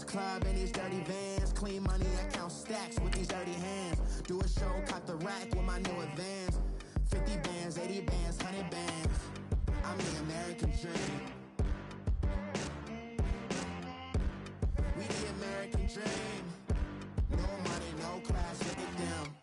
club in these dirty vans. Clean money, I count stacks with these dirty hands. Do a show, cop the rack with my new advance. 50 bands, 80 bands, 100 bands. I'm the American dream. We the American dream. No money, no class, look at them.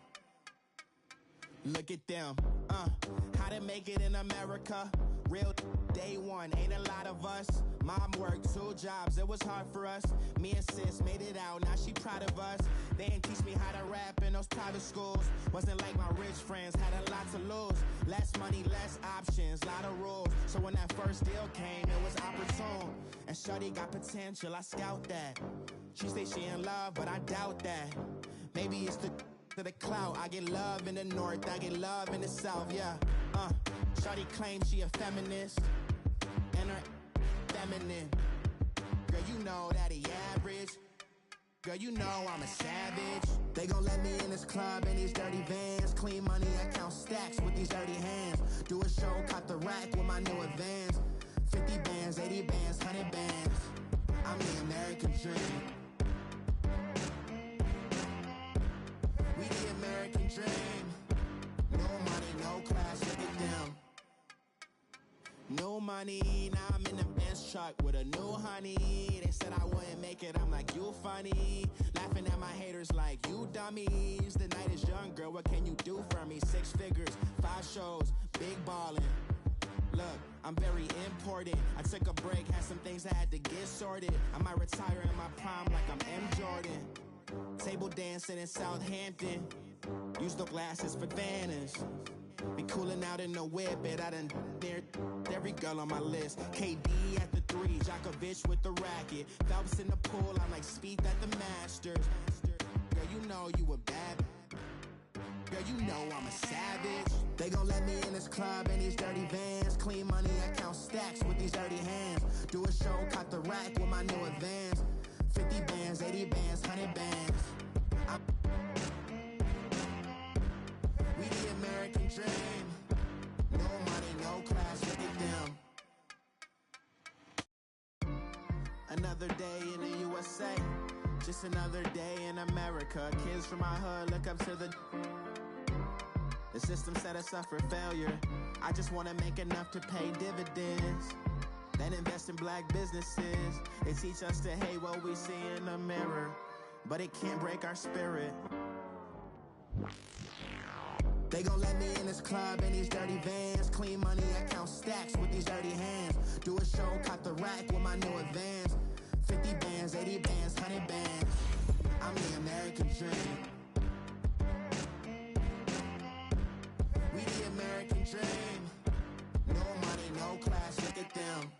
Look at them, how to make it in America. Real day one, ain't a lot of us. Mom worked 2 jobs, it was hard for us. Me and sis made it out, now she proud of us. They didn't teach me how to rap in those private schools. Wasn't like my rich friends, had a lot to lose. Less money, less options, lot of rules. So when that first deal came, it was opportune. And shorty got potential, I scout that. She say she in love, but I doubt that. Maybe it's to the clout. I get love in the north, I get love in the south, yeah. Shawty claims she a feminist, and her feminine. Girl, you know that he average. Girl, you know I'm a savage. They gon' let me in this club in these dirty vans. Clean money, I count stacks with these dirty hands. Do a show, cop the rack with my new advance. 50 bands, 80 bands, 100 bands. I'm the American dream. We the American dream. No money, no class, look at them. No money, now I'm in the Benz truck with a new honey. They said I wouldn't make it, I'm like, you funny. Laughing at my haters like, you dummies. The night is young, girl, what can you do for me? 6 figures, 5 shows, big ballin'. Look, I'm very important. I took a break, had some things I had to get sorted. I might retire in my prime like I'm M. Jordan. Table dancing in Southampton. Use the glasses for Vannas. Be coolin' out in the whip, and I done near every girl on my list. KD at the 3, Djokovic with the racket. Phelps in the pool, I'm like Speed at the Masters. Girl, you know you a bad. Girl, you know I'm a savage. They gon' let me in this club in these dirty vans. Clean money, I count stacks with these dirty hands. Do a show, cop the rack with my new advance. 50 bands, 80 bands, 100 bands. We the American dream. No money, no class, look at them. Another day in the USA. Just another day in America. Kids from my hood look up to the system set us up for failure. I just want to make enough to pay dividends. Then invest in black businesses. They teach us to hate what we see in the mirror, but it can't break our spirit. They gon' let me in this club in these dirty vans. Clean money, I count stacks with these dirty hands. Do a show, cop the rack with my new advance. 50 bands, 80 bands, 100 bands. I'm the American dream. We the American dream. No money, no class, look at them.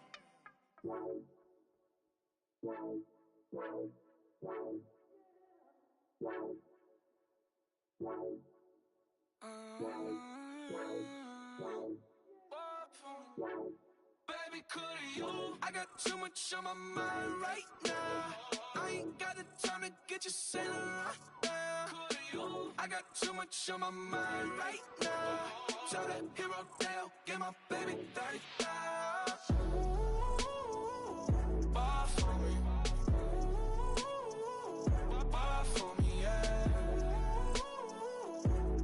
Baby, could you? I got too much on my mind right now. I ain't got the time to get you sailing right now. Could you? I got too much on my mind right now. Tell that hero Dale, get my baby 30,000. Bar for me. Bar for me, yeah.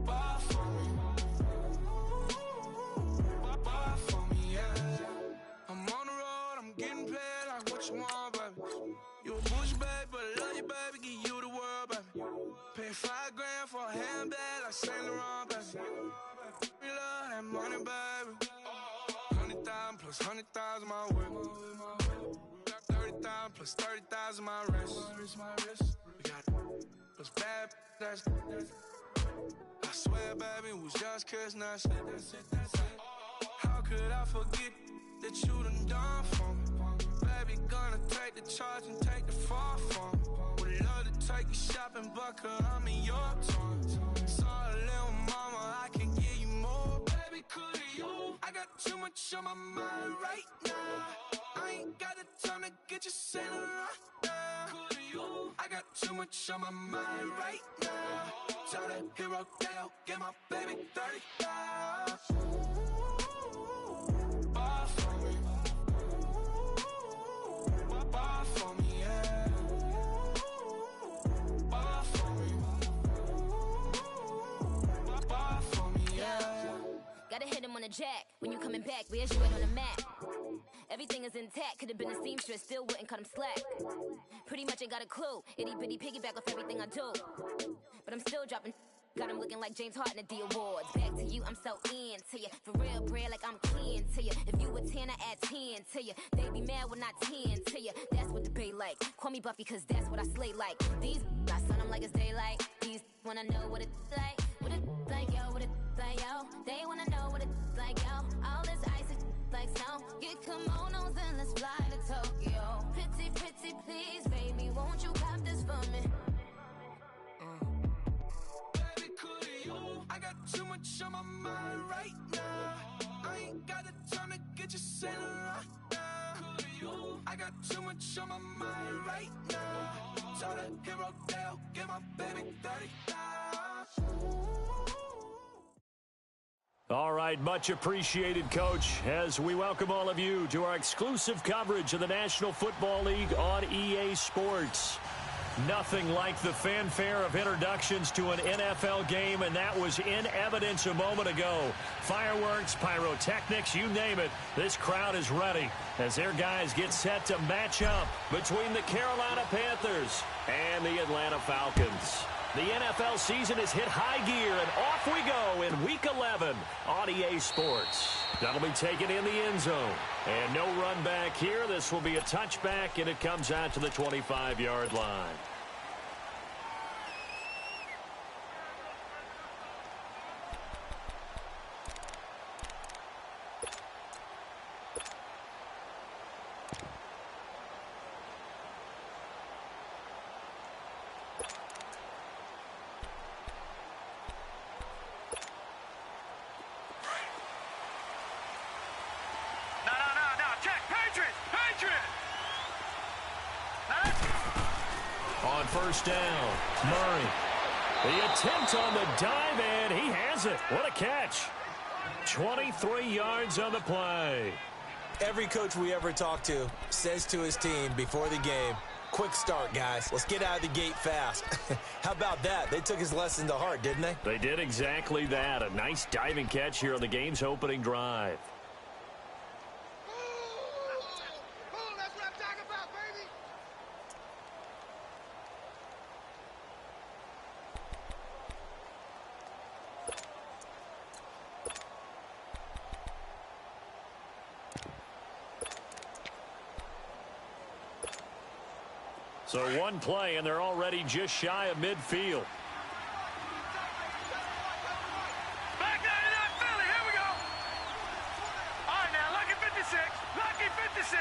Bar for me. Bar for me, yeah. I'm on the road, I'm getting paid like what you want, baby. You a bush, baby, but I love you, baby. Give you the world, baby. Pay $5 grand for a handbag like Saint Laurent, baby. We love that money, baby. 100,000 plus 100,000 my whip. 30,000 plus 30,000 my wrist. We got those bad, that's I swear, baby, it was just kiss, that's it. How could I forget that you done for me? Baby, gonna take the charge and take the fall from me. Would love to take you shopping, but I'm in your town. Sorry, little mama, I can give you more. Baby, could you? I got too much on my mind right now. I ain't got the time to get you sailing right now. Could you? I got too much on my mind right now. Tell that hero Dale, get my baby 30,000. Bar for me. Bar for me, yeah. jack. When you coming back, where's you at on the map? Everything is intact, could've been a seamstress, still wouldn't cut him slack. Pretty much ain't got a clue, itty bitty piggyback off everything I do. But I'm still dropping, got him looking like James Harden at the awards. Back to you, I'm so into you, for real, bread, like I'm kin to you. If you a 10, I add 10 to you. They be mad when I 10 to you, that's what the bay like. Call me Buffy, cause that's what I slay like. These, I son them like it's daylight. These wanna know what it's like. What it like, yo, what it like, yo. They wanna know what it's like, yo. All this ice is like snow. Get kimonos and let's fly to Tokyo. Pretty, pretty, please, baby, won't you pop this for me? Baby, could you? I got too much on my mind right now. I ain't got the time to get you sailing right now. Could you? I got too much on my mind right now. Tell the hero Dale, get my baby 30,000. All right, much appreciated, Coach, as we welcome all of you to our exclusive coverage of the National Football League on EA Sports. Nothing like the fanfare of introductions to an NFL game, and that was in evidence a moment ago. Fireworks, pyrotechnics, you name it. This crowd is ready as their guys get set to match up between the Carolina Panthers and the Atlanta Falcons. The NFL season has hit high gear, and off we go in Week 11 on EA Sports. That'll be taken in the end zone. And no run back here. This will be a touchback, and it comes out to the 25-yard line. On first down, Murray. The attempt on the dive, and he has it. What a catch. 23 yards on the play. Every coach we ever talk to says to his team before the game, quick start, guys. Let's get out of the gate fast. How about that? They took his lesson to heart, didn't they? They did exactly that. A nice diving catch here on the game's opening drive. So one play, and they're already just shy of midfield. Back 99, Philly, here we go. All right, now, lucky 56. Lucky 56.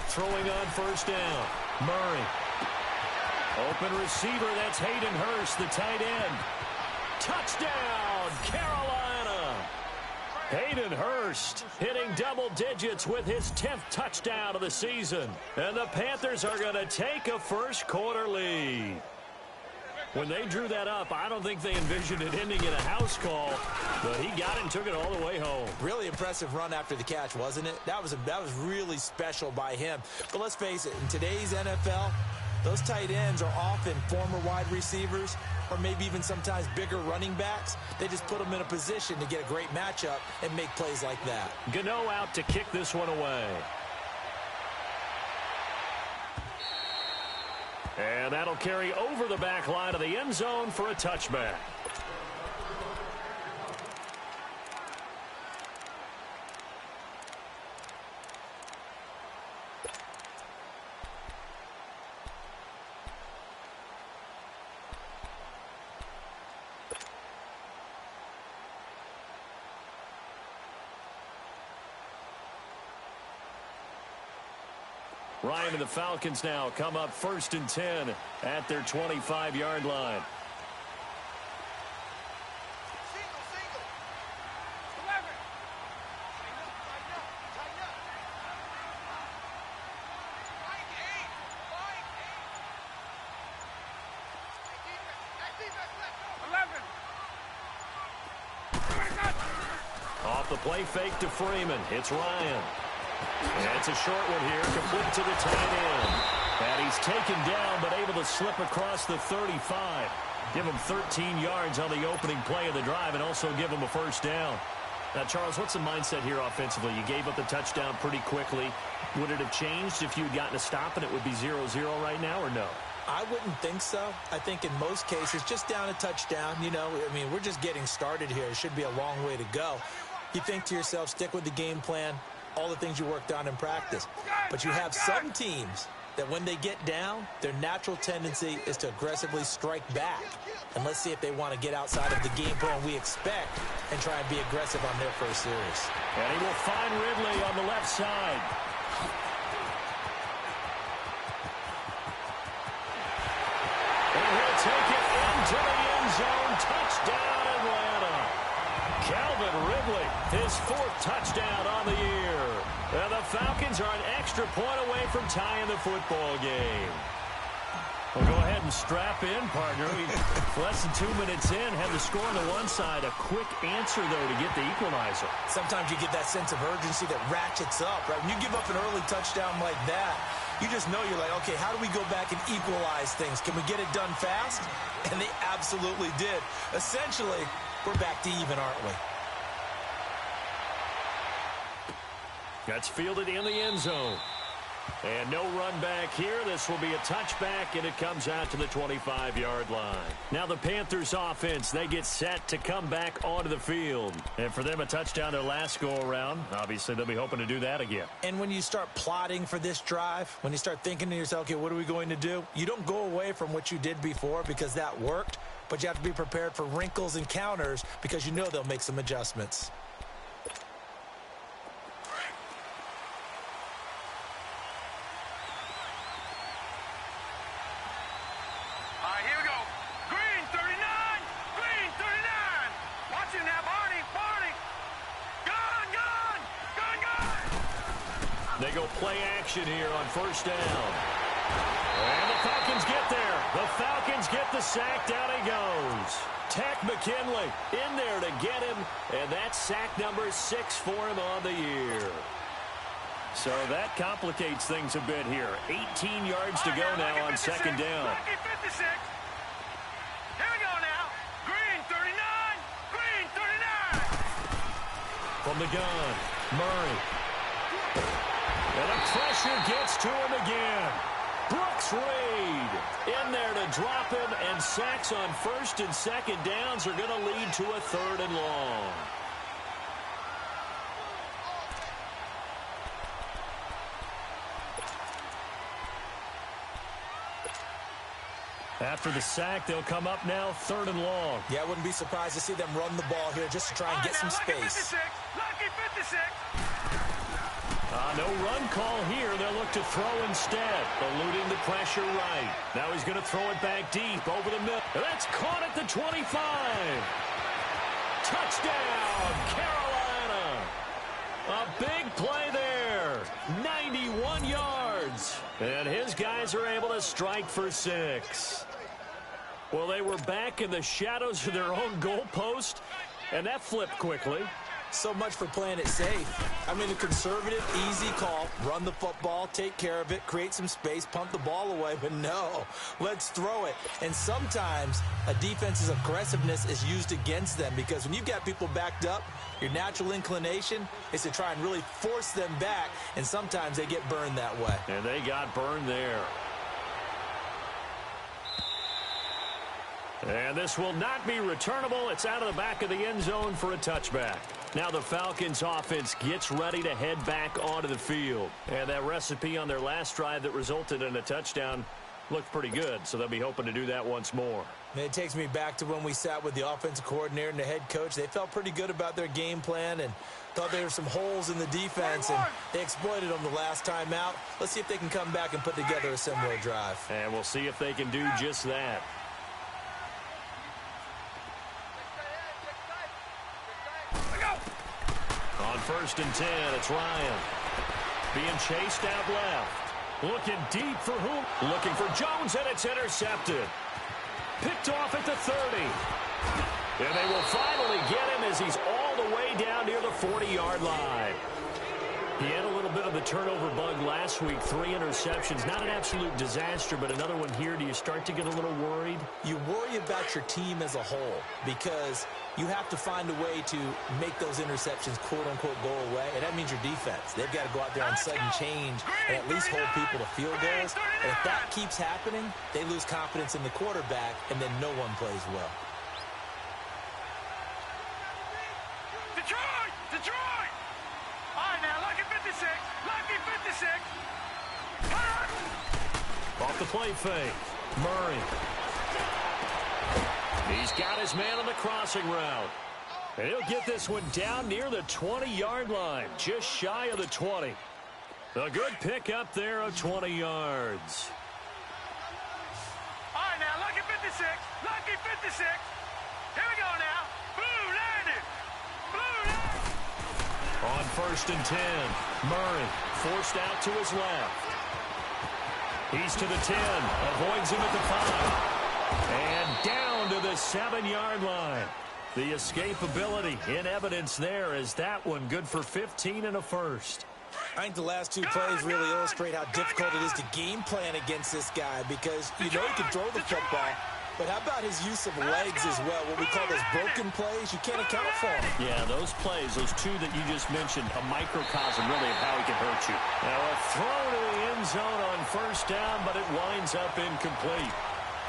Throwing on first down, Murray. Open receiver, that's Hayden Hurst, the tight end. Touchdown, Carolina. Hayden Hurst hitting double digits with his 10th touchdown of the season. And the Panthers are going to take a first quarter lead. When they drew that up, I don't think they envisioned it ending in a house call, but he got it and took it all the way home. Really impressive run after the catch, wasn't it? That was really special by him. But let's face it, in today's NFL, those tight ends are often former wide receivers or maybe even sometimes bigger running backs. They just put them in a position to get a great matchup and make plays like that. Gano out to kick this one away. And that'll carry over the back line of the end zone for a touchback. Ryan and the Falcons now come up 1st and 10 at their 25-yard line. Off the play fake to Freeman. It's Ryan. And it's a short one here, complete to the tight end. And he's taken down, but able to slip across the 35. Give them 13 yards on the opening play of the drive and also give them a first down. Now, Charles, what's the mindset here offensively? You gave up the touchdown pretty quickly. Would it have changed if you had gotten a stop and it would be 0-0 right now, or no? I wouldn't think so. I think in most cases, just down a touchdown, you know, I mean, we're just getting started here. It should be a long way to go. You think to yourself, stick with the game plan, all the things you worked on in practice. But you have some teams that when they get down, their natural tendency is to aggressively strike back. And let's see if they want to get outside of the game plan we expect and try and be aggressive on their first series. And he will find Ridley on the left side. And he'll take it into the end zone. Touchdown, Atlanta. Calvin Ridley, his 4th touchdown on the year. And the Falcons are an extra point away from tying the football game. Well, go ahead and strap in, partner. Less than 2 minutes in, have the score on the one side. A quick answer, though, to get the equalizer. Sometimes you get that sense of urgency that ratchets up, right? When you give up an early touchdown like that, you just know you're like, okay, how do we go back and equalize things? Can we get it done fast? And they absolutely did. Essentially, we're back to even, aren't we? That's fielded in the end zone. And no run back here. This will be a touchback, and it comes out to the 25-yard line. Now the Panthers offense, they get set to come back onto the field. And for them, a touchdown their last go-around. Obviously, they'll be hoping to do that again. And when you start plotting for this drive, when you start thinking to yourself, okay, what are we going to do? You don't go away from what you did before because that worked, but you have to be prepared for wrinkles and counters because you know they'll make some adjustments. They go play action here on first down. And the Falcons get there. The Falcons get the sack. Down he goes. Tech McKinley in there to get him. And that's sack number 6 for him on the year. So that complicates things a bit here. 18 yards to go now on second down. Lucky 56. Here we go now. Green 39. Green 39. From the gun, Murray. And the pressure gets to him again. Brooks Reed in there to drop him, and sacks on first and second downs are going to lead to a 3rd and long. After the sack, they'll come up now 3rd and long. Yeah, I wouldn't be surprised to see them run the ball here just to try and get some space. Lucky 56. No run call here. They'll look to throw instead, eluding the pressure right. Now he's going to throw it back deep over the middle. That's caught at the 25. Touchdown, Carolina. A big play there. 91 yards. And his guys are able to strike for 6. Well, they were back in the shadows of their own goalpost, and that flipped quickly. So much for playing it safe. I mean, a conservative, easy call. Run the football, take care of it, create some space, pump the ball away. But no, let's throw it. And sometimes a defense's aggressiveness is used against them because when you've got people backed up, your natural inclination is to try and really force them back. And sometimes they get burned that way. And they got burned there. And this will not be returnable. It's out of the back of the end zone for a touchback. Now the Falcons offense gets ready to head back onto the field. And that recipe on their last drive that resulted in a touchdown looked pretty good, so they'll be hoping to do that once more. And it takes me back to when we sat with the offensive coordinator and the head coach. They felt pretty good about their game plan and thought there were some holes in the defense, and they exploited them the last time out. Let's see if they can come back and put together a similar drive. And we'll see if they can do just that. On 1st and 10, it's Ryan. Being chased out left. Looking deep for whom? Looking for Jones, and it's intercepted. Picked off at the 30. And they will finally get him as he's all the way down near the 40-yard line. He had a little bit of the turnover bug last week, 3 interceptions. Not an absolute disaster, but another one here. Do you start to get a little worried? You worry about your team as a whole because you have to find a way to make those interceptions, quote-unquote, go away, and that means your defense. They've got to go out there on sudden change and at least hold people to field goals. And if that keeps happening, they lose confidence in the quarterback, and then no one plays well. Detroit! All right, now, lucky 56. Lucky 56. Off the play fake. Murray. He's got his man on the crossing route. And he'll get this one down near the 20-yard line, just shy of the 20. A good pick up there of 20 yards. All right, now, lucky 56. Lucky 56. Here we go now. Blue landed. Blue landed. On 1st and 10, Murray forced out to his left. He's to the 10, avoids him at the 5, and down to the 7-yard line. The escapability in evidence there as that one good for 15 and a first. I think the last 2 plays really illustrate how difficult it is to game plan against this guy because you know he can throw the football. But how about his use of legs as well? What we call those broken plays, you can't account for them. Yeah, those plays, those 2 that you just mentioned, a microcosm really of how he can hurt you. Now a throw to the end zone on 1st down, but it winds up incomplete.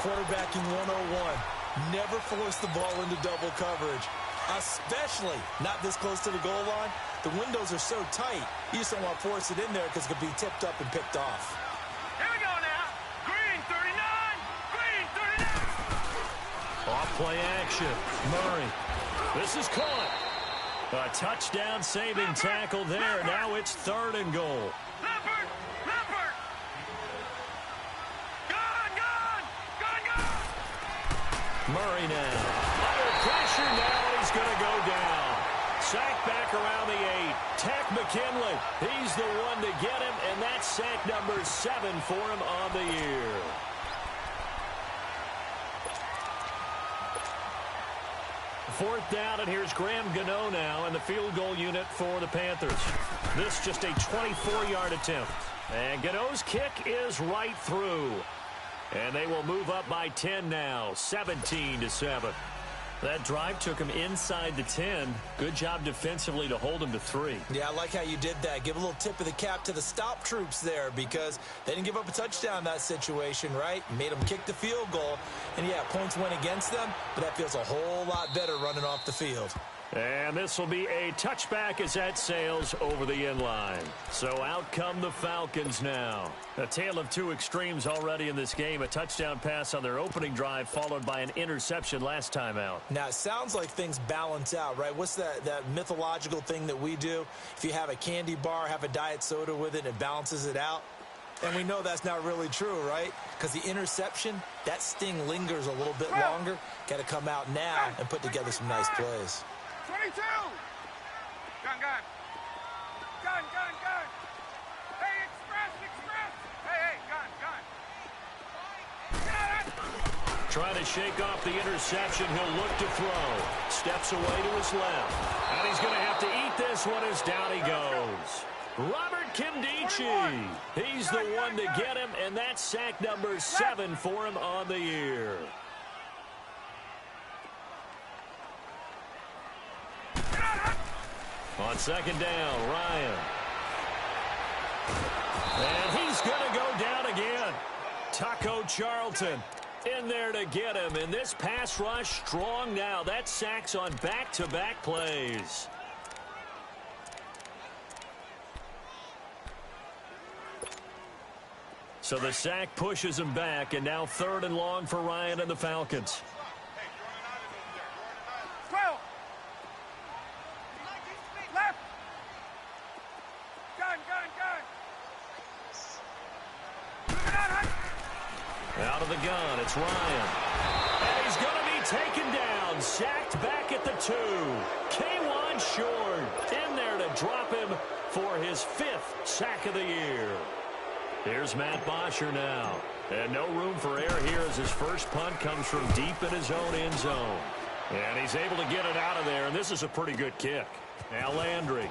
Quarterbacking 101. Never force the ball into double coverage, especially not this close to the goal line. The windows are so tight, you just don't want to force it in there because it could be tipped up and picked off. Here we go now. Green 39. Green 39. Off-play action. Murray. This is caught. A touchdown saving tackle there. Now it's 3rd and goal. Leopard. Leopard. Gone. Murray now. Under pressure now. He's going to go down. Sack back around the 8. Tack McKinley. He's the one to get him, and that's sack number 7 for him on the year. Fourth down, and here's Graham Gano now in the field goal unit for the Panthers. This just a 24-yard attempt. And Gano's kick is right through. And they will move up by 10 now, 17-7. That drive took him inside the 10. Good job defensively to hold him to 3. Yeah, I like how you did that. Give a little tip of the cap to the stop troops there because they didn't give up a touchdown in that situation, right? Made them kick the field goal. And, yeah, points went against them, but that feels a whole lot better running off the field. And this will be a touchback as that sails over the end line. So out come the Falcons now. A tale of 2 extremes already in this game. A touchdown pass on their opening drive followed by an interception last time out. Now, it sounds like things balance out, right? What's that mythological thing that we do? If you have a candy bar, have a diet soda with it, it balances it out. And we know that's not really true, right? Because the interception, that sting lingers a little bit longer. Got to come out now and put together some nice plays. 22. Gun. Hey, express. Hey, gun. Trying to shake off the interception. He'll look to throw. Steps away to his left. And he's going to have to eat this one as down he goes. Robert Kimdichie. He's the one to get him, and that's sack number 7 for him on the year. On 2nd down, Ryan. And he's going to go down again. Taco Charlton in there to get him. And this pass rush strong now. That's sacks on back-to-back plays. So the sack pushes him back, and now 3rd and long for Ryan and the Falcons. 12. Left. Gun. Out of the gun, it's Ryan. And he's going to be taken down, sacked back at the 2. K1 Short in there to drop him for his 5th sack of the year. Here's Matt Bosher now. And no room for error here as his first punt comes from deep in his own end zone. And he's able to get it out of there, and this is a pretty good kick. Now Landry.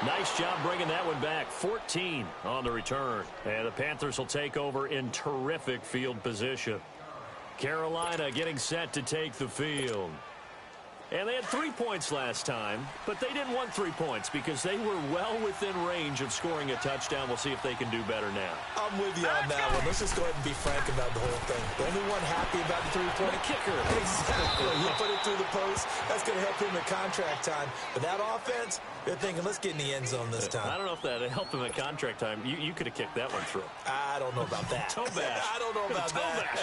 Nice job bringing that one back. 14 on the return. And the Panthers will take over in terrific field position. Carolina getting set to take the field. And they had 3 points last time, but they didn't want 3 points because they were well within range of scoring a touchdown. We'll see if they can do better now. I'm with you on that one. Let's just go ahead and be frank about the whole thing. The only one happy about the three-point kicker. Exactly. He put it through the post. That's going to help him at contract time. But that offense, they're thinking, let's get in the end zone this time. I don't know if that helped him at contract time. You could have kicked that one through. I don't know about that. Toe bash. I don't know about that.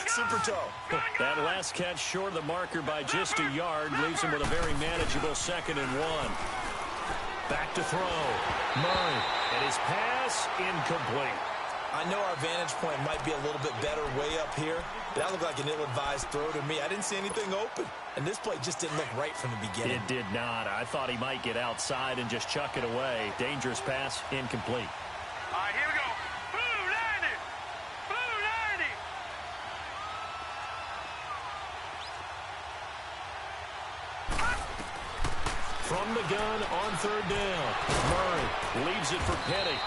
Super toe. That last catch short of the marker by just a yard leaves him with a very manageable 2nd and 1. Back to throw. Murray. And his pass incomplete. I know our vantage point might be a little bit better way up here, but that looked like an ill-advised throw to me. I didn't see anything open, and this play just didn't look right from the beginning. It did not. I thought he might get outside and just chuck it away. Dangerous pass, incomplete. All right, here we go. Blue 90. Blue 90. From the gun on 3rd down. Murray leaves it for Petty.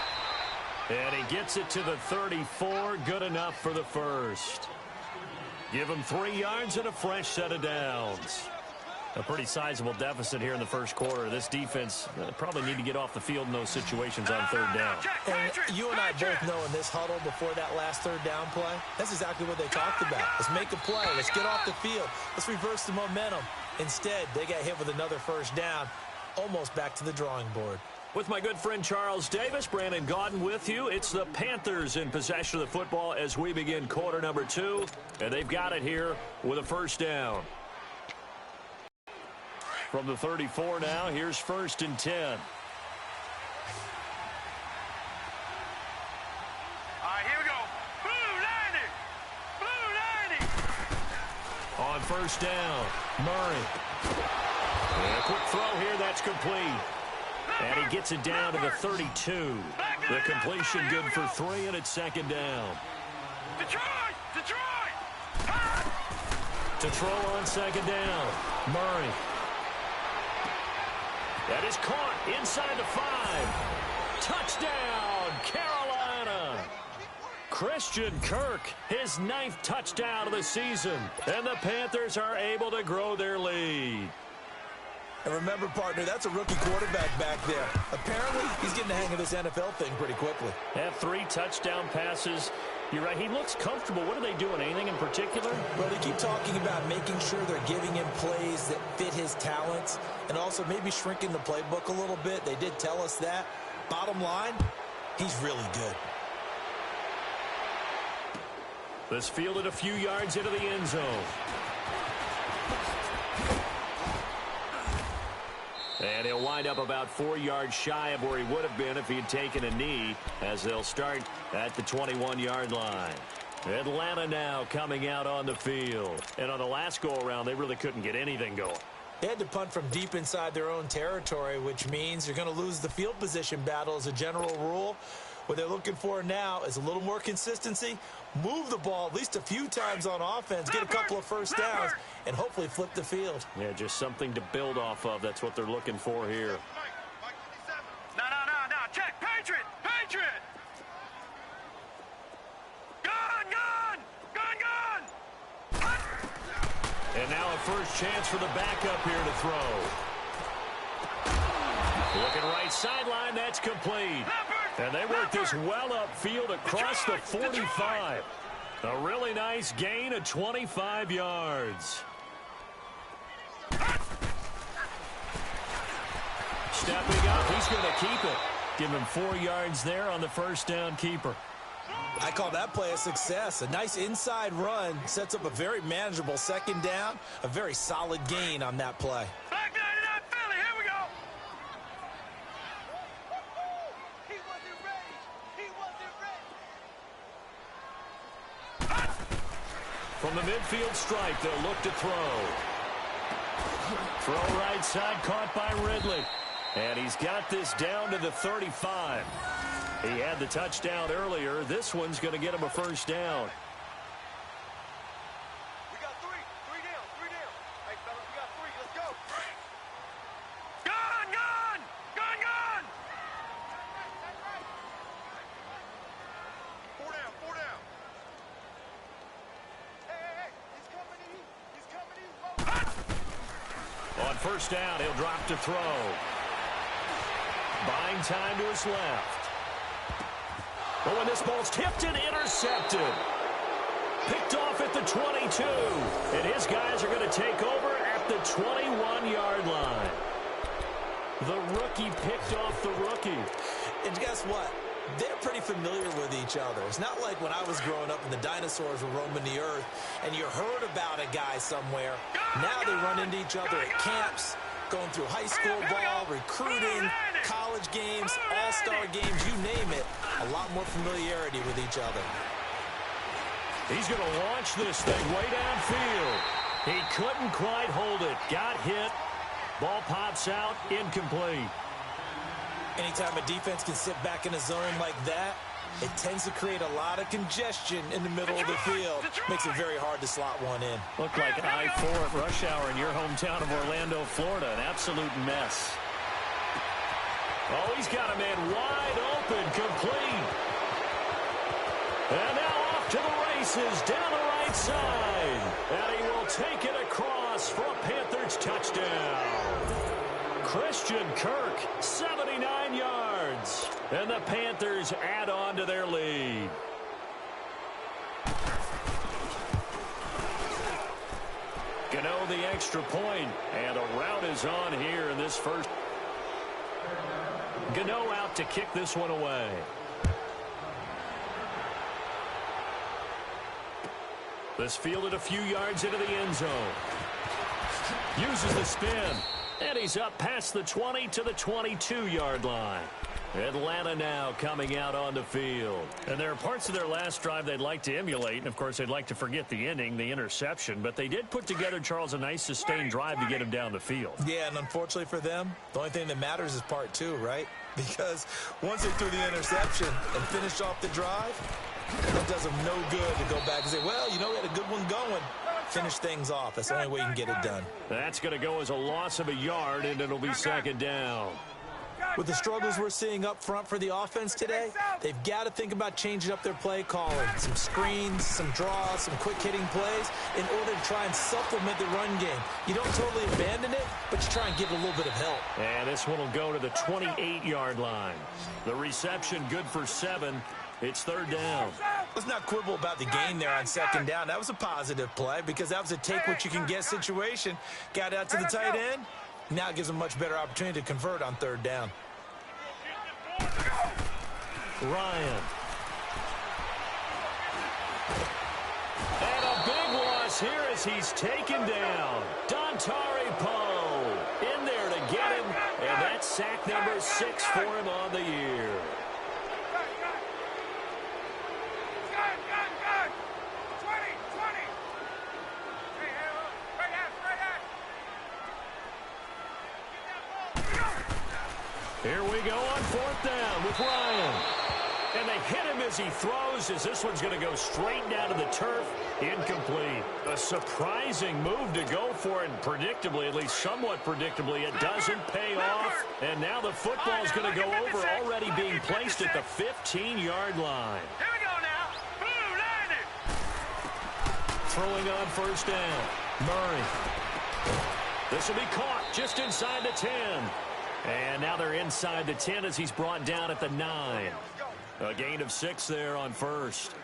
And he gets it to the 34. Good enough for the first. Give him 3 yards and a fresh set of downs. A pretty sizable deficit here in the first quarter. This defense probably need to get off the field in those situations on 3rd down. And you and I both know in this huddle before that last 3rd down play, that's exactly what they talked about. Let's make a play. Let's get off the field. Let's reverse the momentum. Instead, they got hit with another 1st down, almost back to the drawing board. With my good friend Charles Davis, Brandon Gaudin with you. It's the Panthers in possession of the football as we begin quarter number 2. And they've got it here with a 1st down. From the 34 now, here's 1st and 10. All right, here we go. Blue 90. Blue 90. On 1st down, Murray. And a quick throw here, that's complete. And he gets it down to the 32. The completion good for 3, and it's 2nd down. Detroit! Detroit! To throw on 2nd down, Murray. That is caught inside the 5. Touchdown, Carolina. Christian Kirk, his 9th touchdown of the season. And the Panthers are able to grow their lead. And remember, partner, that's a rookie quarterback back there. Apparently, he's getting the hang of this NFL thing pretty quickly. Have 3 touchdown passes. You're right, he looks comfortable. What are they doing, anything in particular? Well, they keep talking about making sure they're giving him plays that fit his talents and also maybe shrinking the playbook a little bit. They did tell us that. Bottom line, he's really good. This fielded a few yards into the end zone. And he'll wind up about 4 yards shy of where he would have been if he had taken a knee, as they'll start at the 21-yard line. Atlanta now coming out on the field. And on the last go-around, they really couldn't get anything going. They had to punt from deep inside their own territory, which means you're going to lose the field position battle as a general rule. What they're looking for now is a little more consistency, move the ball at least a few times on offense, get a couple of 1st downs, and hopefully flip the field. Yeah, just something to build off of. That's what they're looking for here. No. Check. Patriot. Patriot. Gun. And now a first chance for the backup here to throw. Looking right sideline, that's complete. And they work this well upfield across the 45. A really nice gain of 25 yards. Stepping up, he's going to keep it. Give him 4 yards there on the 1st down keeper. I call that play a success. A nice inside run sets up a very manageable 2nd down. A very solid gain on that play. Back 99 Philly, here we go. He wasn't ready. From the midfield stripe, they'll look to throw. Throw right side, caught by Ridley. And he's got this down to the 35. He had the touchdown earlier. This one's going to get him a 1st down. We got 3 down. Hey, fellas, we got 3. Let's go. Gun. first down. He'll drop to throw. Buying time to his left. But when this ball's tipped and intercepted. Picked off at the 22. And his guys are going to take over at the 21-yard line. The rookie picked off the rookie. And guess what? They're pretty familiar with each other. It's not like when I was growing up and the dinosaurs were roaming the earth and you heard about a guy somewhere. Now they run into each other at camps, going through high school ball, recruiting, college games, all-star games, you name it. A lot more familiarity with each other. He's going to launch this thing way downfield. He couldn't quite hold it. Got hit. Ball pops out, incomplete. Anytime a defense can sit back in a zone like that, it tends to create a lot of congestion in the middle of the field. Makes it very hard to slot one in. Looked like I-4 at rush hour in your hometown of Orlando, Florida. An absolute mess. Oh, he's got a man wide open, complete. And now off to the races down the right side. And he will take it across for a Panthers touchdown. Christian Kirk, 79 yards. And the Panthers add on to their lead. Gano the extra point, and a route is on here in this first. Gano out to kick this one away. This fielded a few yards into the end zone. Uses the spin. And he's up past the 20 to the 22-yard line. Atlanta now coming out on the field. And there are parts of their last drive they'd like to emulate. And, of course, they'd like to forget the inning, the interception. But they did put together, Charles, a nice sustained drive to get him down the field. Yeah, and unfortunately for them, the only thing that matters is part two, right? Because once they threw the interception and finished off the drive, that does them no good to go back and say, well, you know, we had a good one going. Finish things off. That's the only way you can get it done. That's going to go as a loss of a yard, and it'll be second down. With the struggles we're seeing up front for the offense today, they've got to think about changing up their play calling. Some screens, some draws, some quick-hitting plays in order to try and supplement the run game. You don't totally abandon it, but you try and give it a little bit of help. And this one will go to the 28-yard line. The reception good for 7. It's third down. Let's not quibble about the gain there on second down. That was a positive play because that was a take-what-you-can-get situation. Got out to the tight end. Now it gives them a much better opportunity to convert on third down. Ryan. And a big loss here as he's taken down. Dontari Poe in there to get him. And that's sack number 6 for him on the year. Here we go on fourth down with Ryan. And they hit him as he throws, as this one's going to go straight down to the turf. Incomplete. A surprising move to go for it, and predictably, at least somewhat predictably, it doesn't pay off. And now the football's going to go over, already being placed at the 15-yard line. Here we go now. Blue line it. Throwing on first down. Murray. This will be caught just inside the 10. And now they're inside the 10 as he's brought down at the 9. A gain of 6 there on first.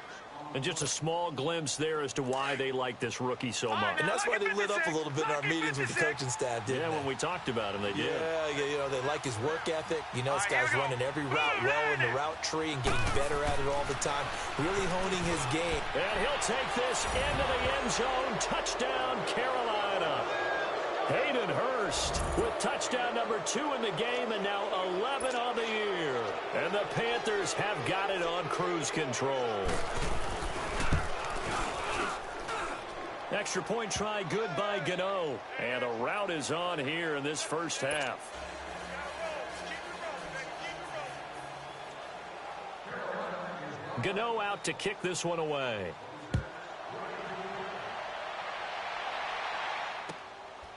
And just a small glimpse there as to why they like this rookie so much. And that's why they lit up a little bit in our meetings with the coaching staff, didn't they? Yeah, when we talked about him, they did. Yeah, you know, they like his work ethic. You know, this guy's running every route well in the route tree and getting better at it all the time. Really honing his game. And he'll take this into the end zone. Touchdown, Carolina. Hayden Hurst with touchdown number 2 in the game, and now 11 on the year. And the Panthers have got it on cruise control. Extra point try good by Gano. And a route is on here in this first half. Gano out to kick this one away.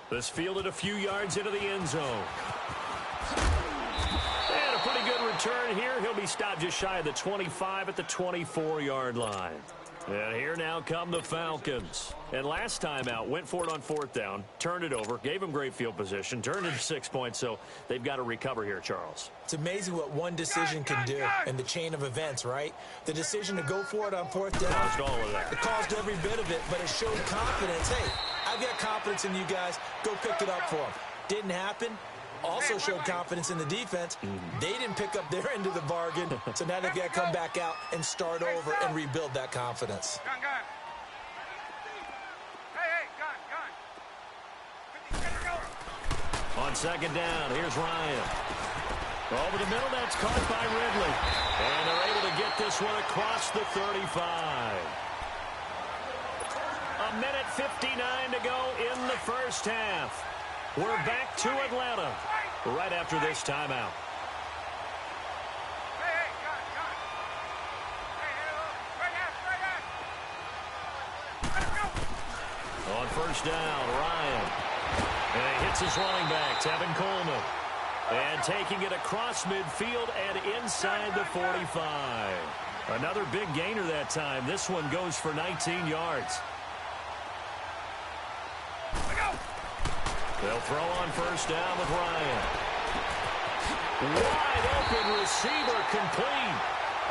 This fielded a few yards into the end zone. And a pretty good return here. He'll be stopped just shy of the 25 at the 24-yard line. And here now come the Falcons. And last time out, went for it on 4th down, turned it over, gave them great field position, turned it to 6 points, so they've got to recover here, Charles. It's amazing what one decision can do in the chain of events, right? The decision to go for it on 4th down. Caused all of that. It caused every bit of it, but it showed confidence. Hey, I've got confidence in you guys. Go pick it up for them. Didn't happen. Also showed confidence in the defense. They didn't pick up their end of the bargain, so now they've got to come back out and start over and rebuild that confidence. Gun. Hey, gun. On 2nd down, here's Ryan. Over the middle, that's caught by Ridley. And they're able to get this one across the 35. A minute 59 to go in the first half. We're back to Atlanta right after this timeout. Hey, gun. Hey, let it go. On 1st down, Ryan. And he hits his running back, Tevin Coleman. And taking it across midfield and inside the 45. Another big gainer that time. This one goes for 19 yards. They'll throw on 1st down with Ryan. Wide open receiver complete.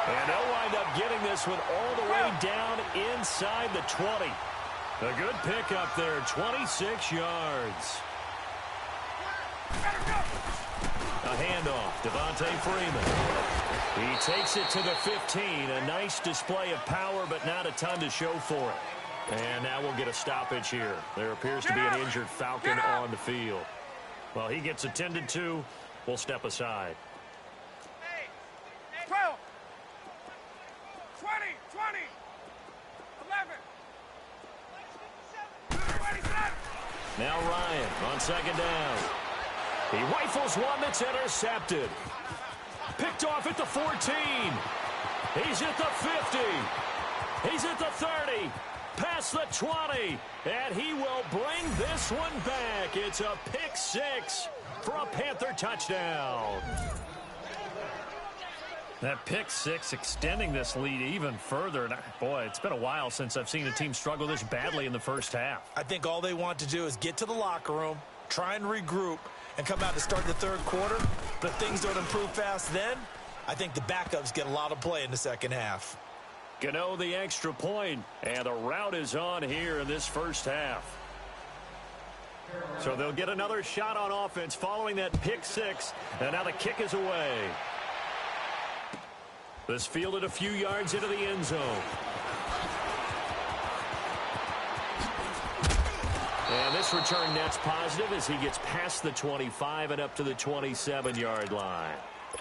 And they'll wind up getting this one all the way down inside the 20. A good pickup there, 26 yards. A handoff, Devontae Freeman. He takes it to the 15. A nice display of power, but not a ton to show for it. And now we'll get a stoppage here. There appears to be an injured Falcon on the field. Well, he gets attended to. We'll step aside. 12, 20, 11, 27. Now Ryan on 2nd down. He rifles one that's intercepted. Picked off at the 14. He's at the 50. He's at the 30. Past the 20. And he will bring this one back. It's a pick 6 for a Panther touchdown. That pick 6 extending this lead even further. And boy, it's been a while since I've seen a team struggle this badly in the first half. I think all they want to do is get to the locker room, try and regroup, and come out to start the 3rd quarter. But things don't improve fast then. I think the backups get a lot of play in the 2nd half. Gano the extra point, and the route is on here in this first half. So they'll get another shot on offense following that pick 6, and now the kick is away. This fielded a few yards into the end zone. And this return net's positive as he gets past the 25 and up to the 27-yard line.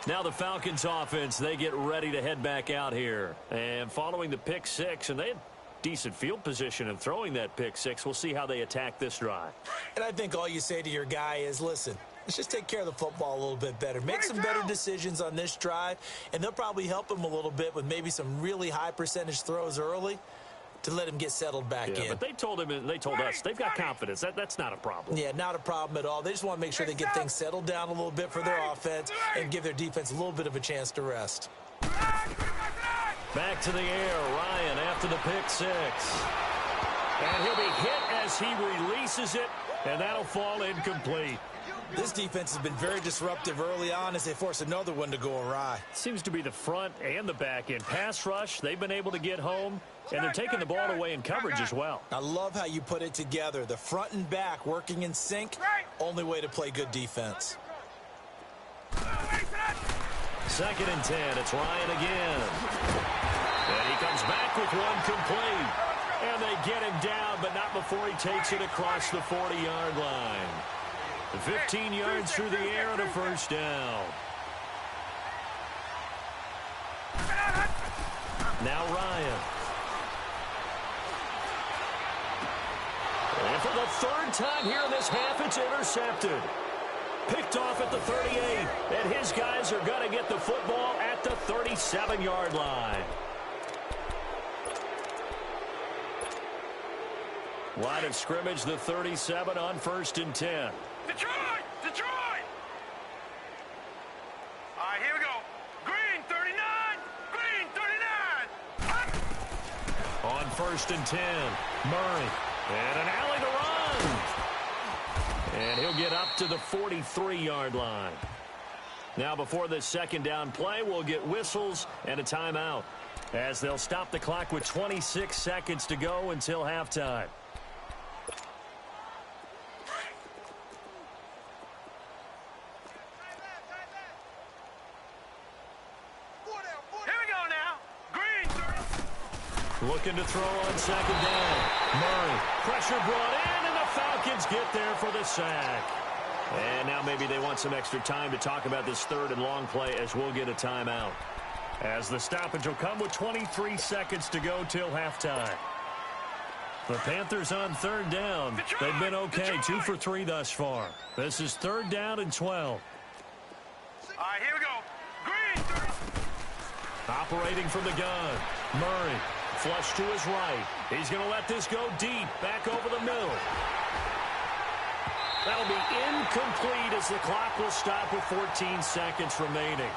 Now the Falcons offense, they get ready to head back out here. And following the pick 6, and they had decent field position in throwing that pick 6. We'll see how they attack this drive. And I think all you say to your guy is, listen, let's just take care of the football a little bit better. Make some better decisions on this drive, and they'll probably help him a little bit with maybe some really high percentage throws early to let him get settled back in. But they told him, and they told us, they've got confidence. That's not a problem. Yeah, not a problem at all. They just want to make sure they get things settled down a little bit for their offense and give their defense a little bit of a chance to rest. Back to the air, Ryan after the pick 6. And he'll be hit as he releases it, and that'll fall incomplete. This defense has been very disruptive early on as they force another one to go awry. Seems to be the front and the back end. Pass rush, they've been able to get home, and they're taking the ball away in coverage as well. I love how you put it together. The front and back working in sync, only way to play good defense. 2nd and 10, it's Ryan again. And he comes back with one complete. And they get him down, but not before he takes it across the 40-yard line. 15 yards through the air and a first down. Now Ryan. And for the 3rd time here in this half, it's intercepted. Picked off at the 38, and his guys are going to get the football at the 37-yard line. Line of scrimmage, the 37 on 1st and 10. Detroit! Detroit! All right, here we go. Green 39! Green 39! On first and 10. Murray. And an alley to run. And he'll get up to the 43-yard line. Now before this second down play, we'll get whistles and a timeout, as they'll stop the clock with 26 seconds to go until halftime. Here we go now. Green. Looking to throw on second down. Murray. Pressure brought in, and the Falcons get there for the sack. And now maybe they want some extra time to talk about this third and long play, as we'll get a timeout, as the stoppage will come with 23 seconds to go till halftime. The Panthers on third down. They've been okay, 2 for 3 thus far. This is third down and 12. All right, here we go. Green. Operating from the gun. Murray. Flush to his right. He's going to let this go deep, back over the middle. That'll be incomplete, as the clock will stop with 14 seconds remaining.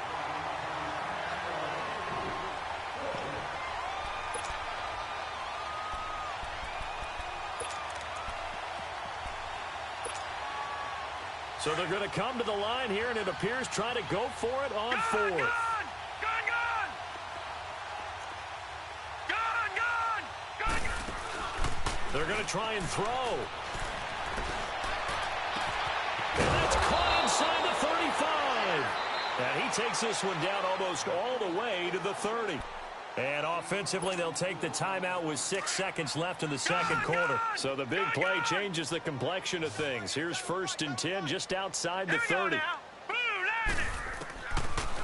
So they're going to come to the line here, and it appears trying to go for it on fourth. Gone. They're going to try and throw. And that's caught inside the 35. And he takes this one down almost all the way to the 30. And offensively, they'll take the timeout with 6 seconds left in the second quarter. So the big play changes the complexion of things. Here's first and 10 just outside the 30.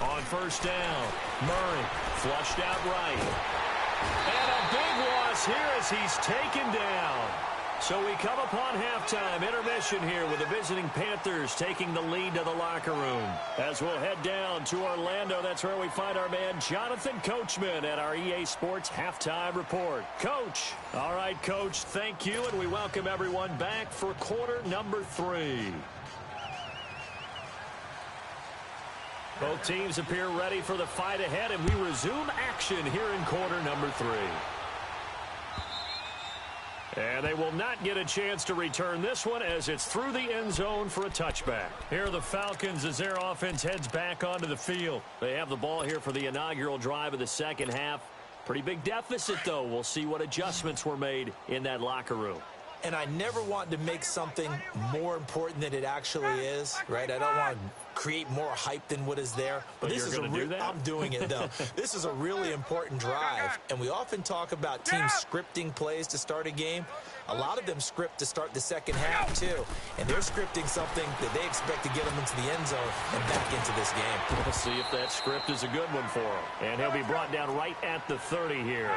On first down, Murray flushed out right. And a big loss here as he's taken down. So we come upon halftime, intermission here with the visiting Panthers taking the lead to the locker room. As we'll head down to Orlando, that's where we find our man Jonathan Coachman at our EA Sports Halftime Report. Coach. All right, Coach, thank you, and we welcome everyone back for quarter number 3. Both teams appear ready for the fight ahead, and we resume action here in quarter number 3. And they will not get a chance to return this one, as it's through the end zone for a touchback. Here are the Falcons as their offense heads back onto the field. They have the ball here for the inaugural drive of the second half. Pretty big deficit, though. We'll see what adjustments were made in that locker room. And I never want to make something more important than it actually is, right? I don't want to create more hype than what is there. But this is I'm doing it, though. This is a really important drive. And we often talk about teams scripting plays to start a game. A lot of them script to start the second half, too. And they're scripting something that they expect to get them into the end zone and back into this game. We'll see if that script is a good one for him. And he'll be brought down right at the 30 here.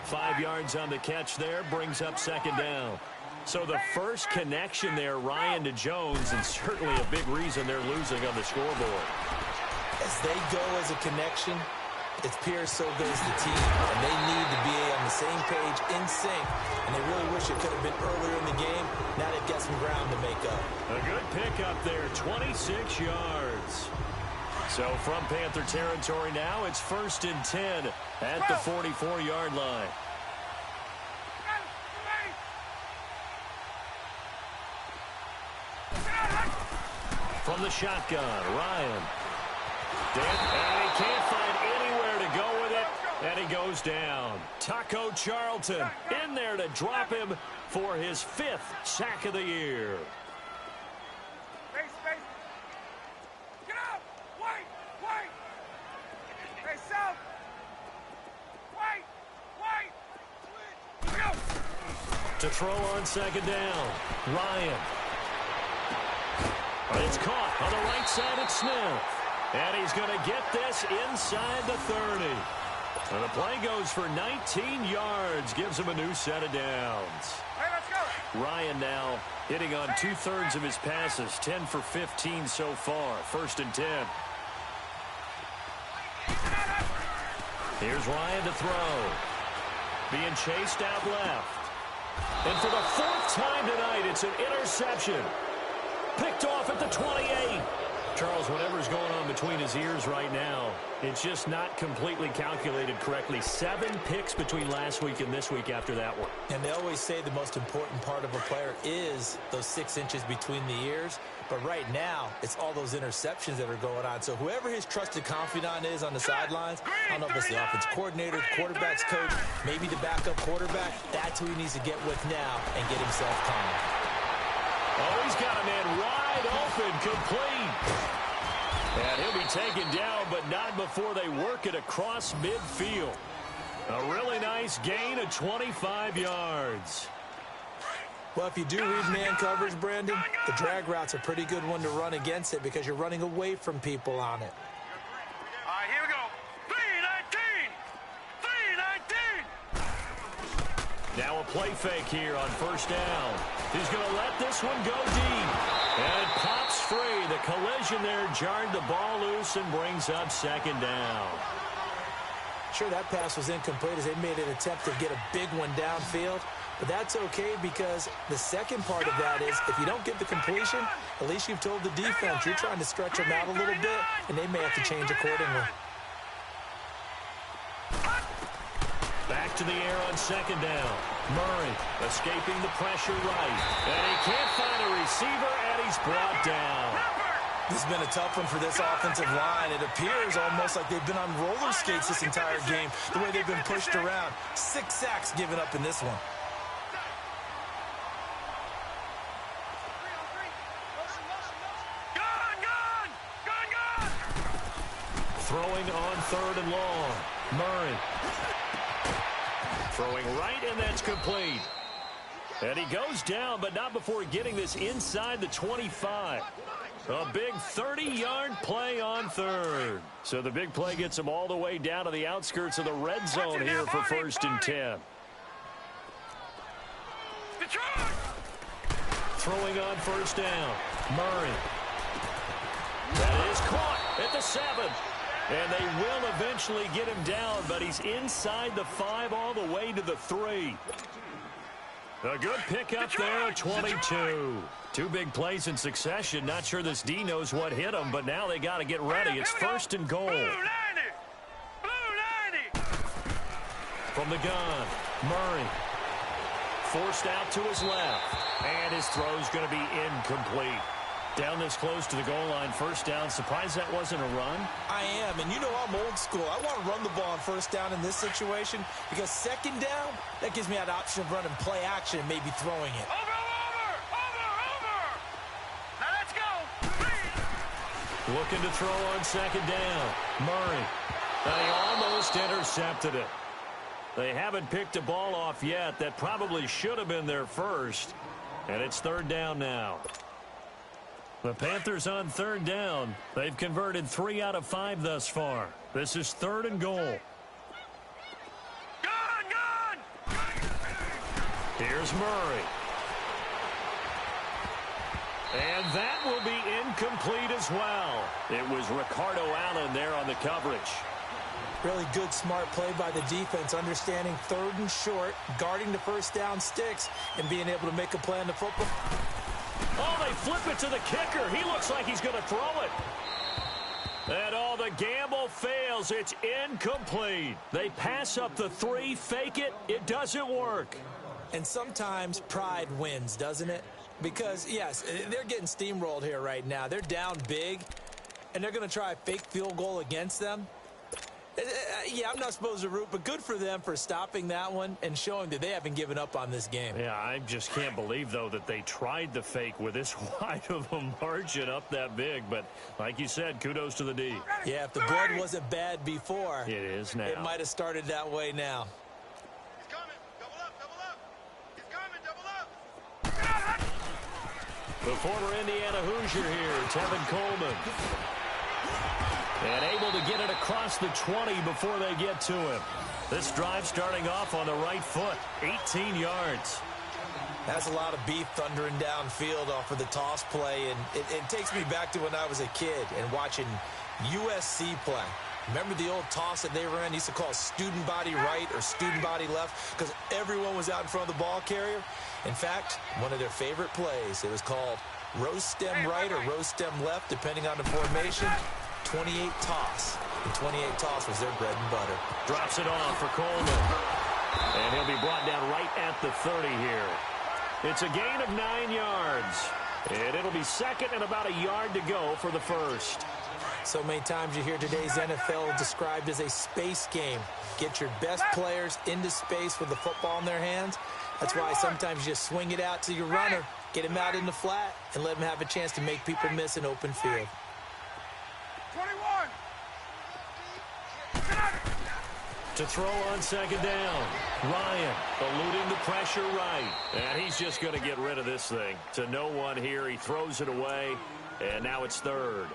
5 yards on the catch there, brings up second down. So the first connection there, Ryan to Jones, and certainly a big reason they're losing on the scoreboard. As they go as a connection, it's Pierce, so goes the team. And they need to be on the same page, in sync. And they really wish it could have been earlier in the game. Now they've got some ground to make up. A good pickup there, 26 yards. So from Panther territory now, it's first and 10 at the 44-yard line. From the shotgun, Ryan. And he can't find anywhere to go with it, and he goes down. Taco Charlton in there to drop him for his 5th sack of the year. Space. Get up! Wait! Hey, South! Wait! Go! To throw on second down, Ryan. It's caught on the right side at Smith. And he's going to get this inside the 30. And the play goes for 19 yards. Gives him a new set of downs. Hey, let's go. Ryan now hitting on 2/3 of his passes. 10 for 15 so far. First and 10. Here's Ryan to throw. Being chased out left. And for the 4th time tonight, it's an interception. Picked off at the 28. Charles, whatever's going on between his ears right now, it's just not completely calculated correctly. 7 picks between last week and this week after that one. And they always say the most important part of a player is those 6 inches between the ears. But right now, it's all those interceptions that are going on. So whoever his trusted confidant is on the sidelines, I don't know if it's the offense coordinator, the quarterback's coach, maybe the backup quarterback, that's who he needs to get with now and get himself calm. Oh, he's got a man wide open, complete. And he'll be taken down, but not before they work it across midfield. A really nice gain of 25 yards. Well, if you do read man coverage, Brandon, the drag route's a pretty good one to run against it because you're running away from people on it. All right, here we go. 3-19. 3-19. Now a play fake here on first down. He's going to let this one go deep. And it pops free. The collision there jarred the ball loose and brings up second down. Sure, that pass was incomplete as they made an attempt to get a big one downfield. But that's okay because the second part of that is if you don't get the completion, at least you've told the defense you're trying to stretch them out a little bit, and they may have to change accordingly. Back to the air on second down. Murray escaping the pressure right. And he can't find a receiver, and he's brought down. This has been a tough one for this offensive line. It appears almost like they've been on roller skates this entire game, the way they've been pushed around. 6 sacks given up in this one. Throwing on third and long. Murray. Throwing right, and that's complete. And he goes down, but not before getting this inside the 25. A big 30-yard play on third. So the big play gets him all the way down to the outskirts of the red zone here for first and 10. Throwing on first down. Murray. That is caught at the 7. And they will eventually get him down, but he's inside the 5 all the way to the 3. A good pickup there, 22. 2 big plays in succession. Not sure this D knows what hit him, but now they got to get ready. It's first and goal. Blue 90. From the gun, Murray. Forced out to his left. And his throw's going to be incomplete. Down this close to the goal line, first down. Surprised that wasn't a run? I am, and you know I'm old school. I want to run the ball on first down in this situation because second down, that gives me that option of running play action and maybe throwing it. Over. Now let's go. Looking to throw on second down. Murray. And he almost intercepted it. They haven't picked a ball off yet. That probably should have been their first. And it's third down now. The Panthers on third down. They've converted 3 out of 5 thus far. This is third and goal. Gun! Here's Murray. And that will be incomplete as well. It was Ricardo Allen there on the coverage. Really good, smart play by the defense, understanding third and short, guarding the first down sticks, and being able to make a play on the football. Oh, they flip it to the kicker. He looks like he's going to throw it. And the gamble fails. It's incomplete. They pass up the 3, fake it. It doesn't work. And sometimes pride wins, doesn't it? Because, yes, they're getting steamrolled here right now. They're down big, and they're going to try a fake field goal against them. Yeah, I'm not supposed to root, but good for them for stopping that one and showing that they haven't given up on this game. Yeah, I just can't believe, though, that they tried the fake with this wide of a margin up that big. But like you said, kudos to the D. Yeah, if the blood wasn't bad before, it is now. It might have started that way now. He's coming. Double up. He's coming. Double up. The former Indiana Hoosier here, Tevin Coleman. And able to get it across the 20 before they get to him. This drive starting off on the right foot, 18 yards. That's a lot of beef thundering downfield off of the toss play, and it takes me back to when I was a kid and watching USC play. Remember the old toss that they ran? Used to call student body right or student body left because everyone was out in front of the ball carrier. In fact, one of their favorite plays, it was called Rose stem right or rose stem left, depending on the formation. 28 toss. And 28 toss was their bread and butter. Drops it off for Coleman. And he'll be brought down right at the 30 here. It's a gain of 9 yards. And it'll be second and about a yard to go for the first. So many times you hear today's NFL described as a space game. Get your best players into space with the football in their hands. That's why sometimes you just swing it out to your runner, get him out in the flat, and let him have a chance to make people miss an open field. 21. To throw on second down. Ryan eluding the pressure right. And he's just going to get rid of this thing. To no one here. He throws it away. And now it's third.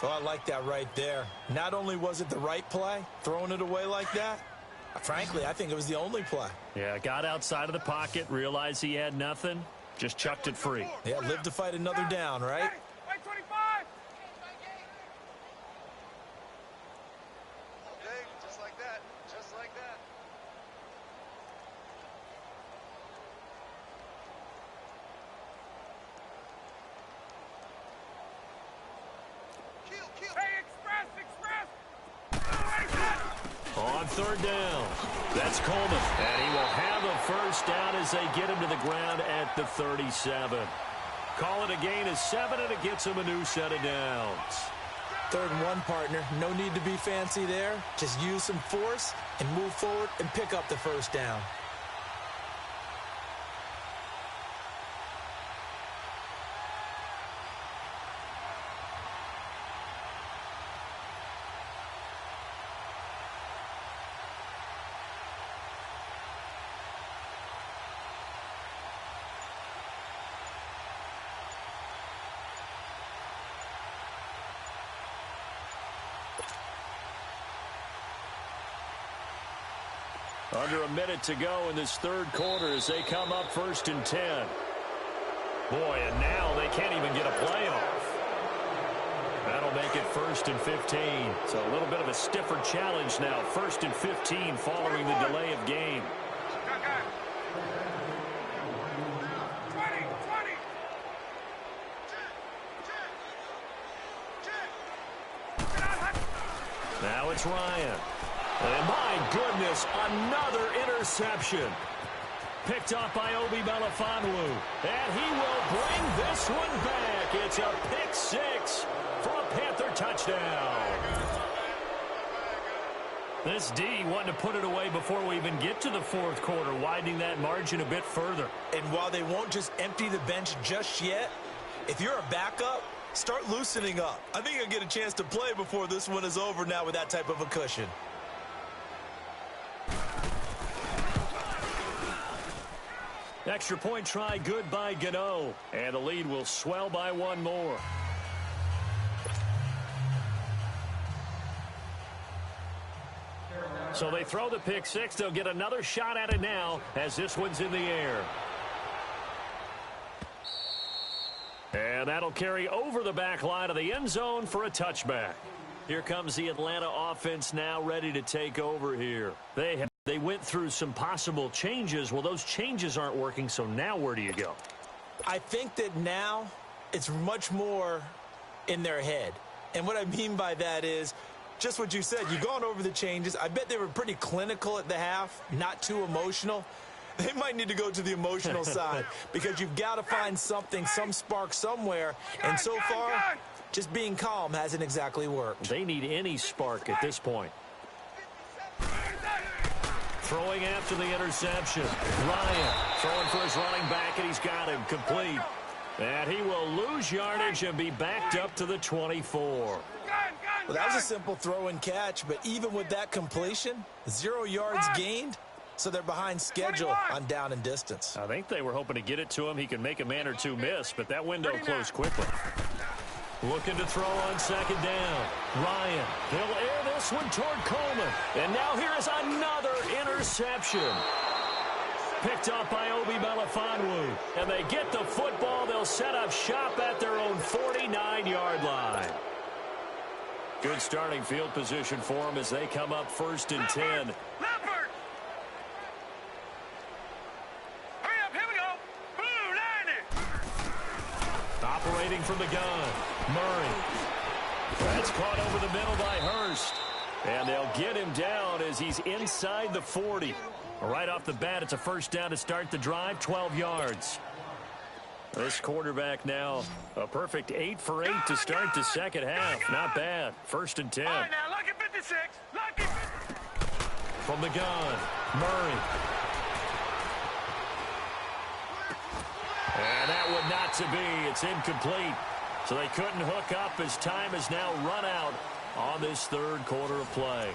Oh, I like that right there. Not only was it the right play, throwing it away like that, frankly, I think it was the only play. Yeah, got outside of the pocket, realized he had nothing, just chucked it free. Yeah, live to fight another down, right? Right 25. Okay, just like that. Just like that. Hey, express! On third down, that's Coleman. And he will have a first down as they get him to the ground at the 37. Call it a gain of 7, and it gets him a new set of downs. 3rd and 1, partner. No need to be fancy there. Just use some force and move forward and pick up the first down. Under a minute to go in this third quarter as they come up 1st and 10. Boy, and now they can't even get a play off. That'll make it 1st and 15. So a little bit of a stiffer challenge now. 1st and 15 following the delay of game. 20. Now it's Ryan. And my goodness, another interception. Picked up by Obi Melifonwu. And he will bring this one back. It's a pick 6 for a Panther touchdown. This D wanting to put it away before we even get to the 4th quarter, widening that margin a bit further. And while they won't just empty the bench just yet, if you're a backup, start loosening up. I think you'll get a chance to play before this one is over now with that type of a cushion. Extra point try good by Gano. And the lead will swell by 1 more. So they throw the pick 6. They'll get another shot at it now as this one's in the air. And that'll carry over the back line of the end zone for a touchback. Here comes the Atlanta offense now ready to take over here. They went through some possible changes. Well, those changes aren't working, so now where do you go? I think that now it's much more in their head. And what I mean by that is just what you said. You've gone over the changes. I bet they were pretty clinical at the half, not too emotional. They might need to go to the emotional side because you've got to find something, some spark somewhere. And so far, just being calm hasn't exactly worked. They need any spark at this point. Throwing after the interception. Ryan throwing for his running back, and he's got him complete. And he will lose yardage and be backed up to the 24. Well, that was a simple throw and catch, but even with that completion, 0 yards gained, so they're behind schedule on down and distance. I think they were hoping to get it to him. He could make a man or two miss, but that window closed quickly. Looking to throw on second down. Ryan, he'll air this one toward Coleman. And now here is another interception. Picked up by Obi Melifonwu. And they get the football. They'll set up shop at their own 49-yard line. Good starting field position for them as they come up 1st and 10. Operating from the gun, Murray. That's caught over the middle by Hurst. And they'll get him down as he's inside the 40. Right off the bat, it's a first down to start the drive, 12 yards. This quarterback now a perfect 8 for 8 to start the second half. Not bad. 1st and 10. All right, now, lucky 56. Lucky 56. From the gun, Murray. And that would not to be. It's incomplete. So they couldn't hook up as time has now run out on this third quarter of play.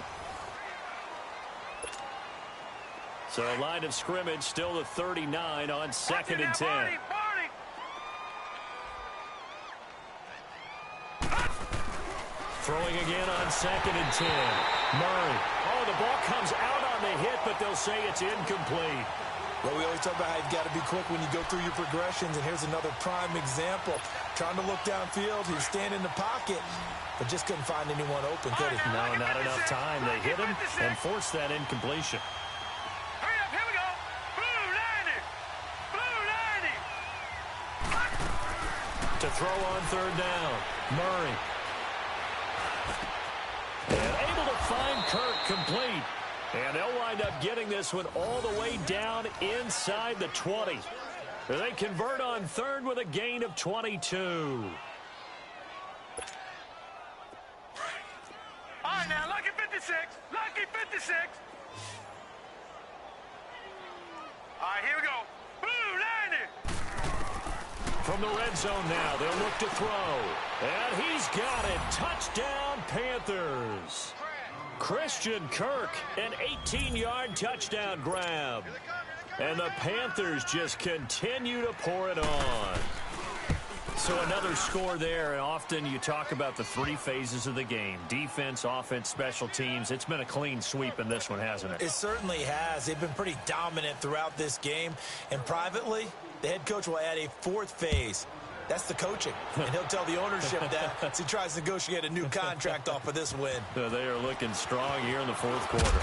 So line of scrimmage still the 39 on 2nd and 10. Throwing again on 2nd and 10. Murray. Oh, the ball comes out on the hit, but they'll say it's incomplete. Well, we always talk about how you've got to be quick when you go through your progressions, and here's another prime example. Trying to look downfield, he was standing in the pocket, but just couldn't find anyone open, could he? No, not enough time. They hit him and forced that incompletion. Hurry up, here we go. Blue 90. Blue 90. To throw on 3rd down, Murray. And able to find Kirk complete. And they'll wind up getting this one all the way down inside the 20. They convert on 3rd with a gain of 22. All right, now, lucky 56. Lucky 56. All right, here we go. Blue 90. From the red zone now, they'll look to throw. And he's got it. Touchdown, Panthers. Christian Kirk, an 18-yard touchdown grab. And the Panthers just continue to pour it on. So another score there, and often you talk about the 3 phases of the game. Defense, offense, special teams. It's been a clean sweep in this one, hasn't it? It certainly has. They've been pretty dominant throughout this game. And privately, the head coach will add a 4th phase. That's the coaching. And he'll tell the ownership that as he tries to negotiate a new contract off of this win. They are looking strong here in the 4th quarter.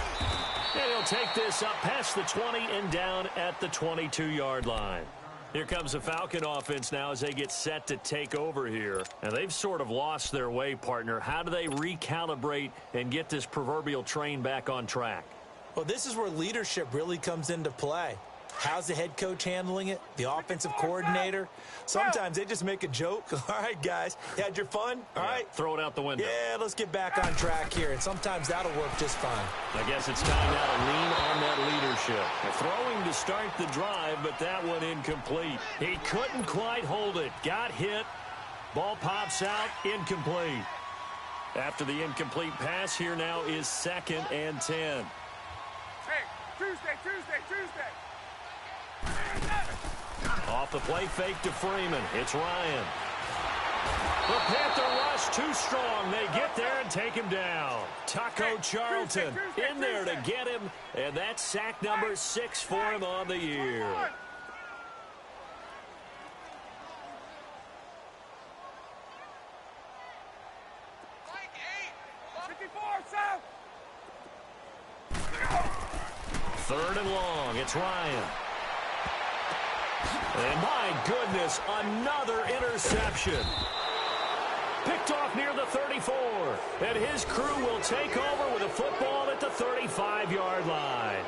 And he'll take this up past the 20 and down at the 22-yard line. Here comes the Falcon offense now as they get set to take over here. And they've sort of lost their way, partner. How do they recalibrate and get this proverbial train back on track? Well, this is where leadership really comes into play. How's the head coach handling it? The offensive coordinator? Sometimes they just make a joke. All right, guys, you had your fun? All right. Throw it out the window. Yeah, let's get back on track here. And sometimes that'll work just fine. I guess it's time now to lean on that leadership. Throwing to start the drive, but that one incomplete. He couldn't quite hold it. Got hit. Ball pops out. Incomplete. After the incomplete pass, here now is 2nd and 10. Hey, Tuesday. Off the play fake to Freeman. It's Ryan. The Panther rush too strong. They get there and take him down. Taco Charlton in there to get him. And that's sack number 6 for him on the year. Third and long. It's Ryan. And my goodness, another interception. Picked off near the 34. And his crew will take over with a football at the 35-yard line.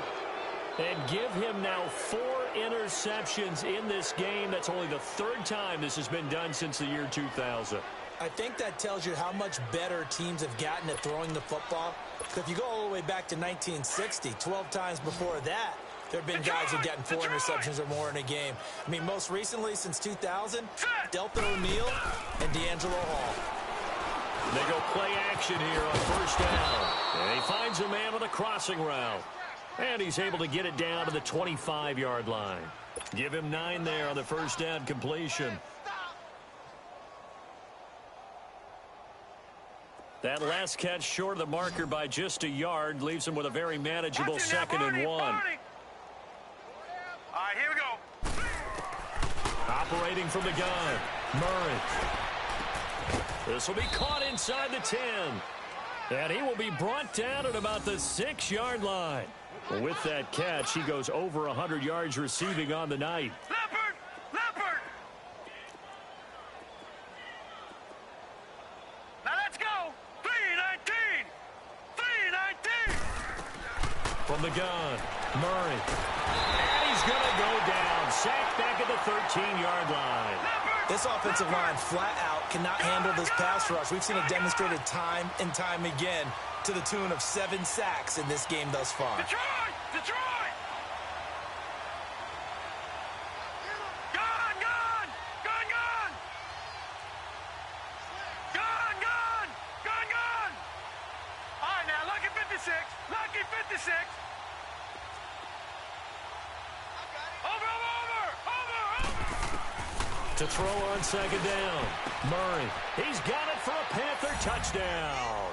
And give him now 4 interceptions in this game. That's only the 3rd time this has been done since the year 2000. I think that tells you how much better teams have gotten at throwing the football. Because if you go all the way back to 1960, 12 times before that, there have been guys who've gotten 4 interceptions or more in a game. I mean, most recently, since 2000, Delton O'Neal and D'Angelo Hall. They go play action here on 1st down. And he finds a man on the crossing route. And he's able to get it down to the 25-yard line. Give him 9 there on the 1st down completion. That last catch short of the marker by just a yard leaves him with a very manageable 2nd and 1. All right, here we go. Operating from the gun, Murray. This will be caught inside the 10. And he will be brought down at about the 6-yard line. With that catch, he goes over 100 yards receiving on the night. Leopard! From the gun, Murray. And he's going to go down. Sacked back at the 13-yard line. This offensive line flat out cannot handle this pass rush. We've seen it demonstrated time and time again to the tune of 7 sacks in this game thus far. Detroit! Detroit! Gun! Gun! Gun! Gun! Gun! Gun! Gun! Gun! All right, now, lucky 56. Lucky 56. Over! To throw on second down, Murray. He's got it for a Panther touchdown.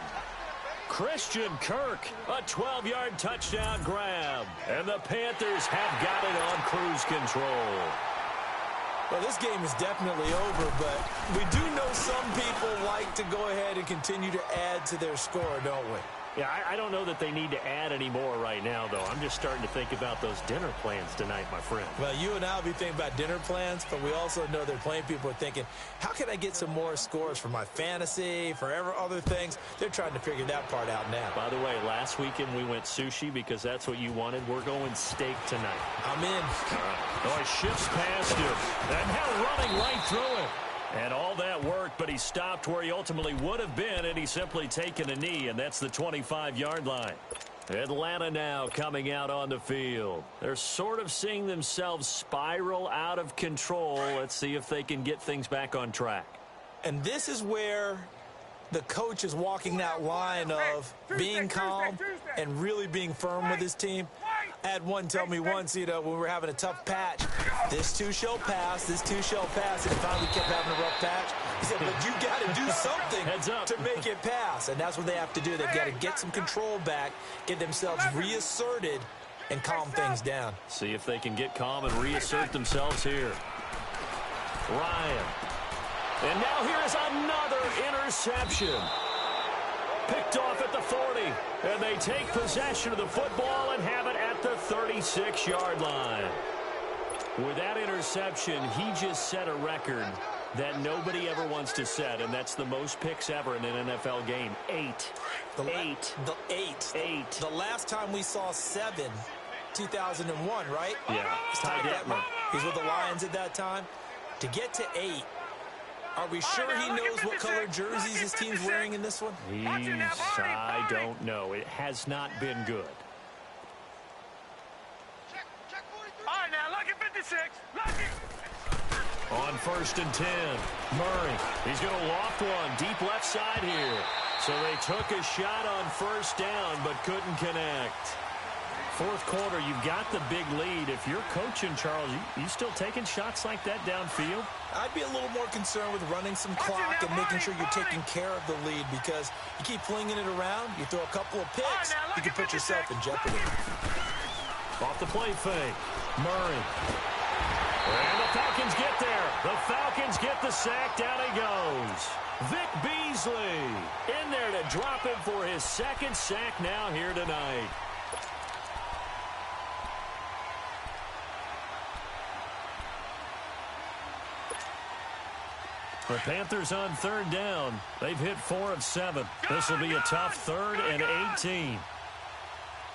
Christian Kirk, a 12-yard touchdown grab. And the Panthers have got it on cruise control. Well, this game is definitely over, but we do know some people like to go ahead and continue to add to their score, don't we? Yeah, I don't know that they need to add any more right now, though. I'm just starting to think about those dinner plans tonight, my friend. Well, you and I will be thinking about dinner plans, but we also know they're playing people are thinking, how can I get some more scores for my fantasy, for other things? They're trying to figure that part out now. By the way, last weekend we went sushi because that's what you wanted. We're going steak tonight. I'm in. Oh, he shifts past him. And now running right through it. And all that work, but he stopped where he ultimately would have been, and he's simply taken a knee, and that's the 25-yard line. Atlanta now coming out on the field. They're sort of seeing themselves spiral out of control. Let's see if they can get things back on track. And this is where the coach is walking that line of being calm and really being firm with his team. I had one tell me once, when we were having a tough patch, this too shall pass, this too shall pass, and finally kept having a rough patch. He said, but you got to do something to make it pass, and that's what they have to do. They've got to get some control back, get themselves reasserted, and calm things down. See if they can get calm and reassert themselves here. Ryan. And now here is another interception. Picked off at the 40, and they take possession of the football and have it at the 36-yard line. With that interception, he just set a record that nobody ever wants to set, and that's the most picks ever in an NFL game. 8. The last time we saw 7, 2001, right? Yeah. Ty Detmer. He's with the Lions at that time. To get to 8, are we sure he knows what color jerseys his team's wearing in this one? I don't know. It has not been good. All right, now, lucky 56. Lucky. On 1st and 10, Murray. He's going to loft one deep left side here. So they took a shot on 1st down, but couldn't connect. 4th quarter, you've got the big lead. If you're coaching, Charles, you still taking shots like that downfield? I'd be a little more concerned with running some clock and making sure you're taking care of the lead, because you keep flinging it around, you throw a couple of picks, you can put yourself in jeopardy. Off the play fake, Murray. And the Falcons get there. The Falcons get the sack. Down he goes. Vic Beasley in there to drop him for his 2nd sack now here tonight. The Panthers on 3rd down. They've hit 4 of 7. This will be a tough 3rd and 18. All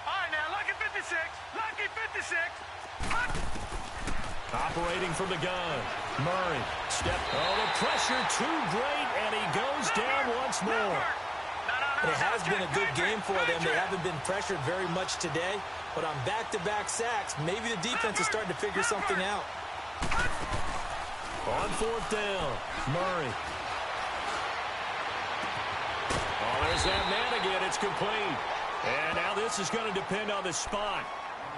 right, now, lucky 56. Lucky 56. Operating from the gun. Murray. The pressure too great, and he goes down once more. It has been a good game for them. They haven't been pressured very much today, but on back-to-back sacks, maybe the defense is starting to figure something out. On 4th down, Murray. Oh, there's that man again. It's complete. And now this is going to depend on the spot.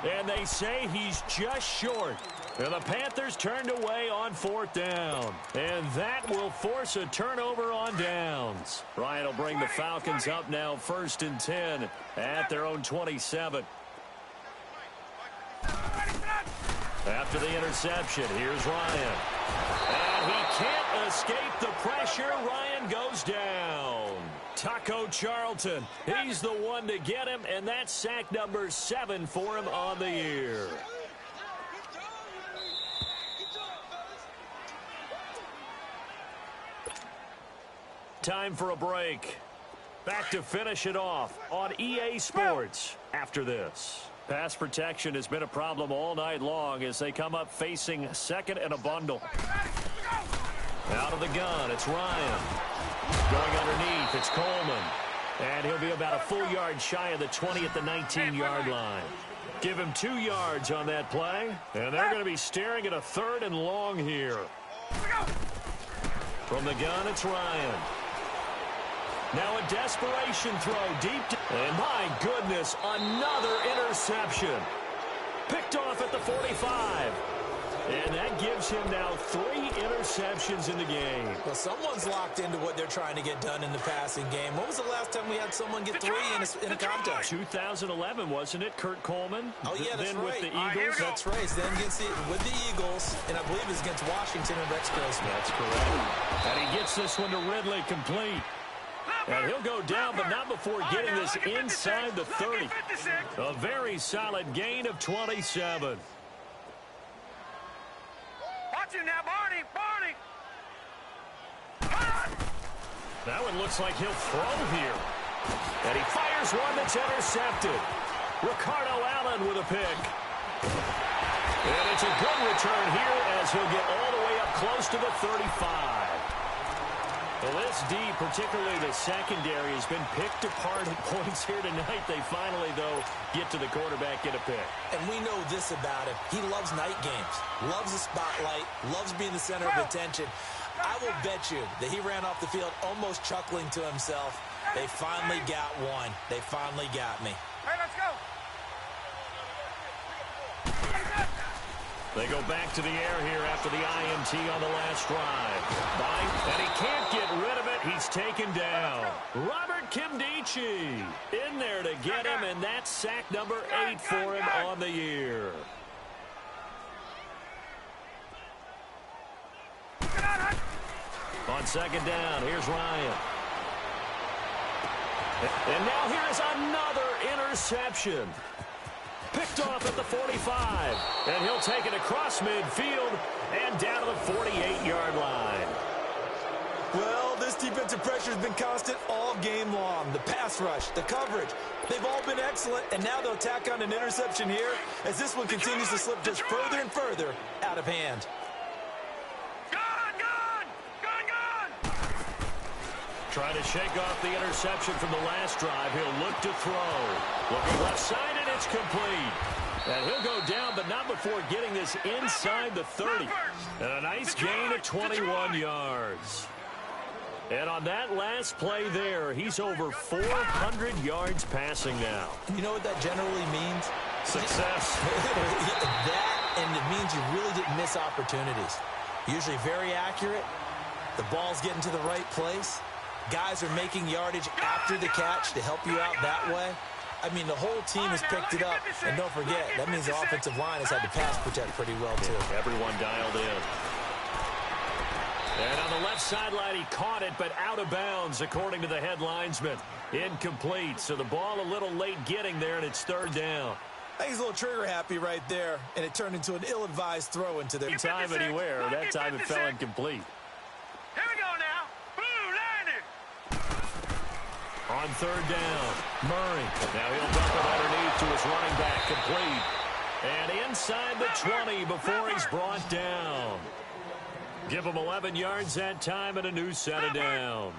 And they say he's just short. And the Panthers turned away on 4th down. And that will force a turnover on downs. Ryan will bring the Falcons up now 1st and 10 at their own 27. After the interception, here's Ryan. And he can't escape the pressure. Ryan goes down. Taco Charlton, he's the one to get him, and that's sack number 7 for him on the year. Time for a break. Back to finish it off on EA Sports after this. Pass protection has been a problem all night long as they come up facing second and a bundle. Out of the gun, it's Ryan. Going underneath, it's Coleman. And he'll be about a full yard shy of the 20 at the 19-yard line. Give him 2 yards on that play, and they're going to be staring at a 3rd and long here. From the gun, it's Ryan. Now a desperation throw deep. And my goodness, another interception. Picked off at the 45. And that gives him now 3 interceptions in the game. Well, someone's locked into what they're trying to get done in the passing game. When was the last time we had someone get 3 in a contest? 2011, wasn't it, Kurt Coleman? Oh, yeah, that's right. With the Eagles. That's right. Then with the Eagles, and I believe it's against Washington and Rex Grossman. That's correct. And he gets this one to Ridley complete. And he'll go down, but not before getting this inside the 30. A very solid gain of 27. Watch him now, Barney! That one looks like he'll throw here. And he fires one that's intercepted. Ricardo Allen with a pick. And it's a good return here as he'll get all the way up close to the 35. Well, this D, particularly the secondary, has been picked apart at points here tonight. They finally, though, get to the quarterback, get a pick. And we know this about him. He loves night games, loves the spotlight, loves being the center of attention. I will bet you that he ran off the field almost chuckling to himself. They finally got one. They finally got me. Hey, let's go! They go back to the air here after the INT on the last drive. And he can't get rid of it. He's taken down. Robert Kimdichie in there to get him, and that's sack number 8 for him on the year. On second down, here's Ryan. And now here's another interception. Picked off at the 45. And he'll take it across midfield and down to the 48-yard line. Well, this defensive pressure has been constant all game long. The pass rush, the coverage, they've all been excellent. And now they'll tack on an interception here as this one continues to slip just further and further out of hand. Trying to shake off the interception from the last drive. He'll look to throw. Looking left side, and it's complete. And he'll go down, but not before getting this inside the 30. And a nice gain of 21 yards. And on that last play there, he's over 400 yards passing now. You know what that generally means? Success. That, and it means you really didn't miss opportunities. Usually very accurate. The ball's getting to the right place. Guys are making yardage after the catch to help you out that way. I mean, the whole team has picked it up. And don't forget, that means the offensive line has had to pass protect pretty well, too. Everyone dialed in. And on the left sideline, he caught it, but out of bounds, according to the head linesman. Incomplete, so the ball a little late getting there, and it's 3rd down. I think he's a little trigger happy right there, and it turned into an ill-advised throw into their time anywhere. That time it fell incomplete. Here we go now. Blue liner. On 3rd down, Murray. Now he'll dump it underneath to his running back, complete. And inside the 20 before he's brought down. Give him 11 yards that time and a new set of downs.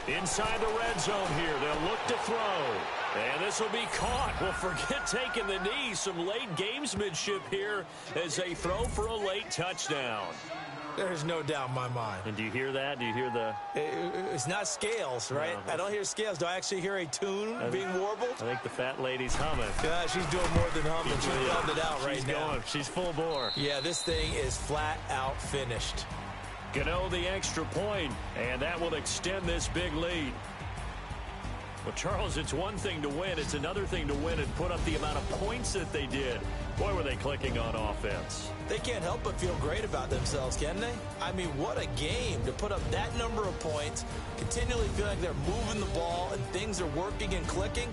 Inside the red zone here, they'll look to throw. And this will be caught. Well, forget taking the knee. Some late gamesmanship here as they throw for a late touchdown. There's no doubt in my mind. And do you hear that? Do you hear the... It's not scales, right? No, I don't hear scales. Do I actually hear a tune being warbled? I think the fat lady's humming. Yeah, she's doing more than humming. She's building it out right now. Going. She's full bore. Yeah, this thing is flat out finished. Gano the extra point, and that will extend this big lead. Well, Charles, it's one thing to win. It's another thing to win and put up the amount of points that they did. Boy, were they clicking on offense. They can't help but feel great about themselves, can they? I mean, what a game to put up that number of points, continually feel like they're moving the ball and things are working and clicking.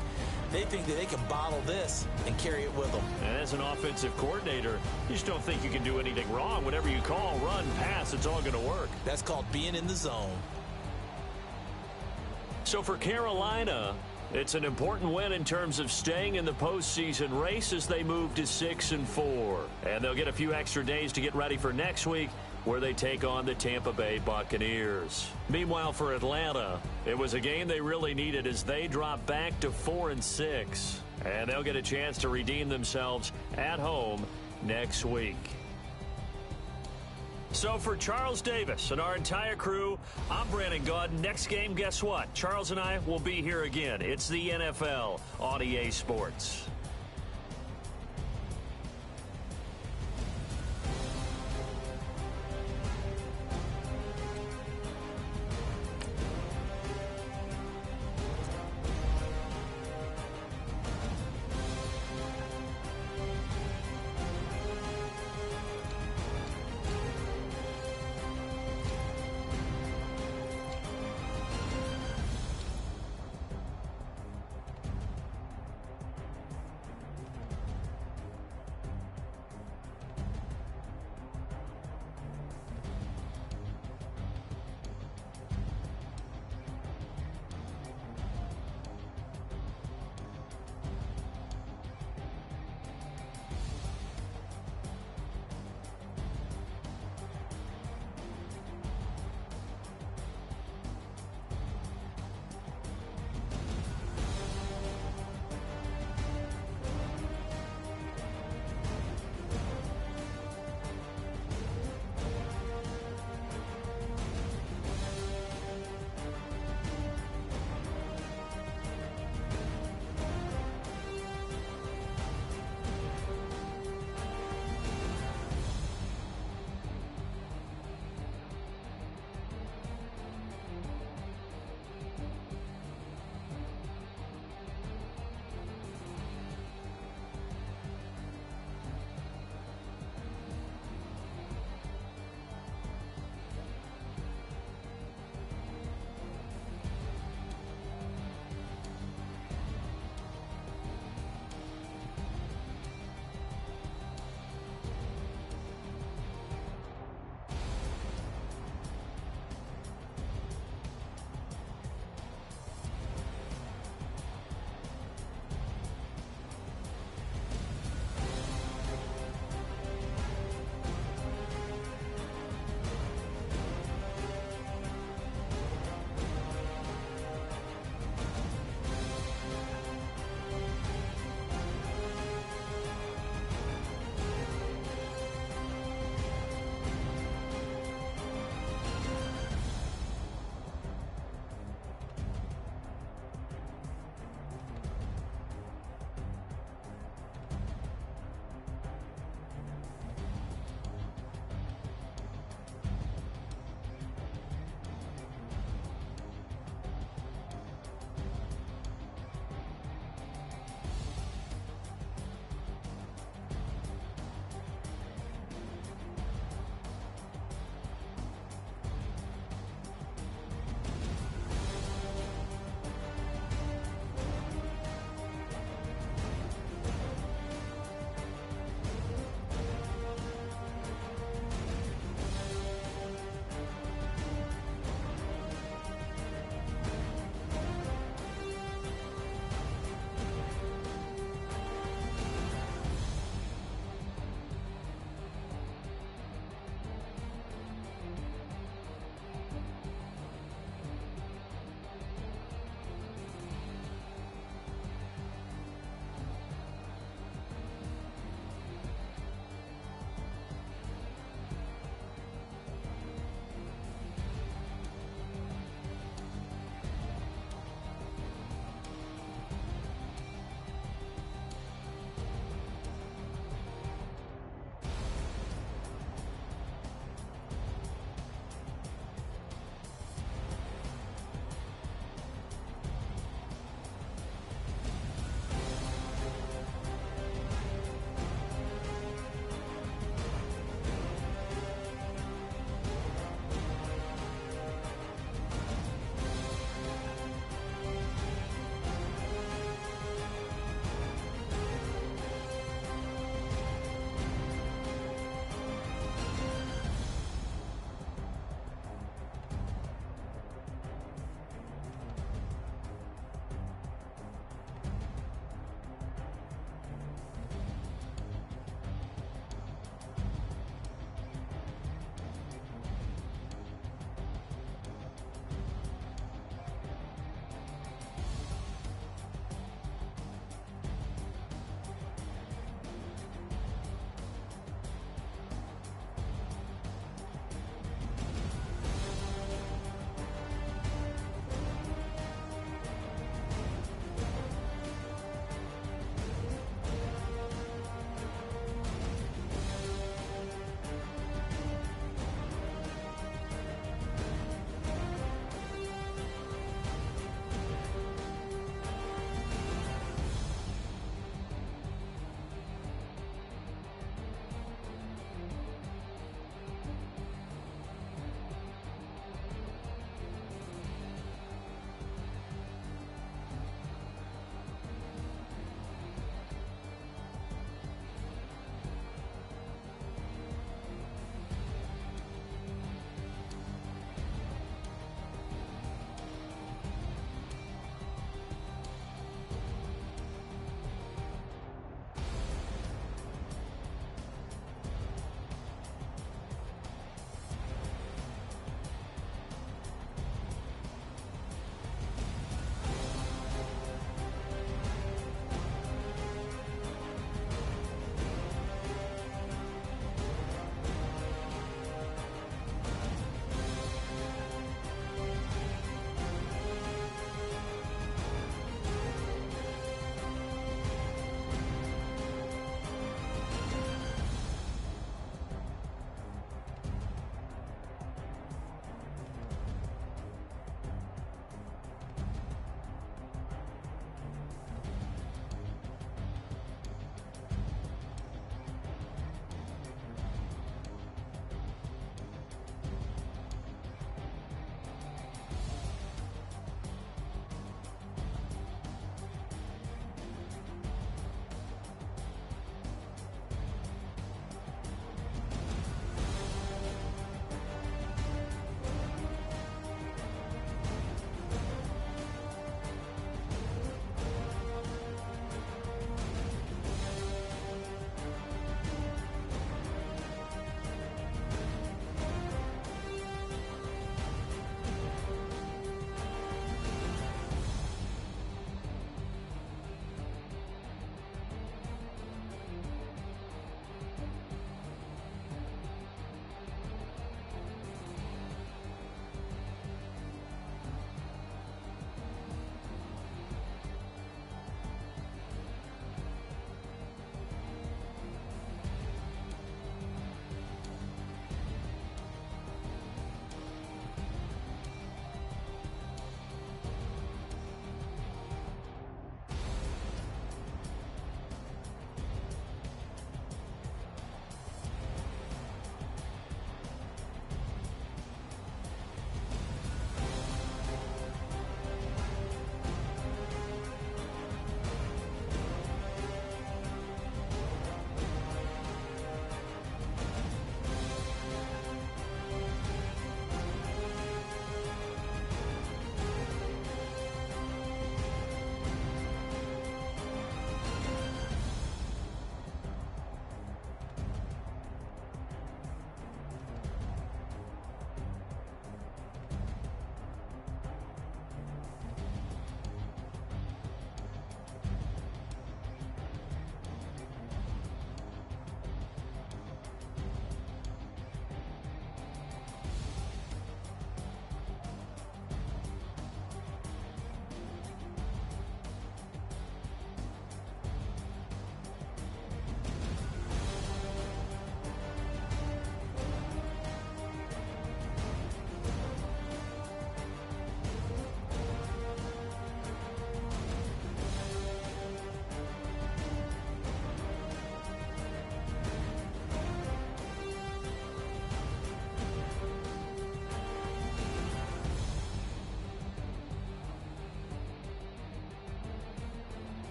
They think that they can bottle this and carry it with them. And as an offensive coordinator, you just don't think you can do anything wrong. Whatever you call, run, pass, it's all going to work. That's called being in the zone. So for Carolina, It's an important win in terms of staying in the postseason race as they move to 6-4. And they'll get a few extra days to get ready for next week, where they take on the Tampa Bay Buccaneers. Meanwhile, for Atlanta, it was a game they really needed as they drop back to 4-6. And they'll get a chance to redeem themselves at home next week. So for Charles Davis and our entire crew, I'm Brandon Gaud. Next game, guess what? Charles and I will be here again. It's the NFL on EA Sports.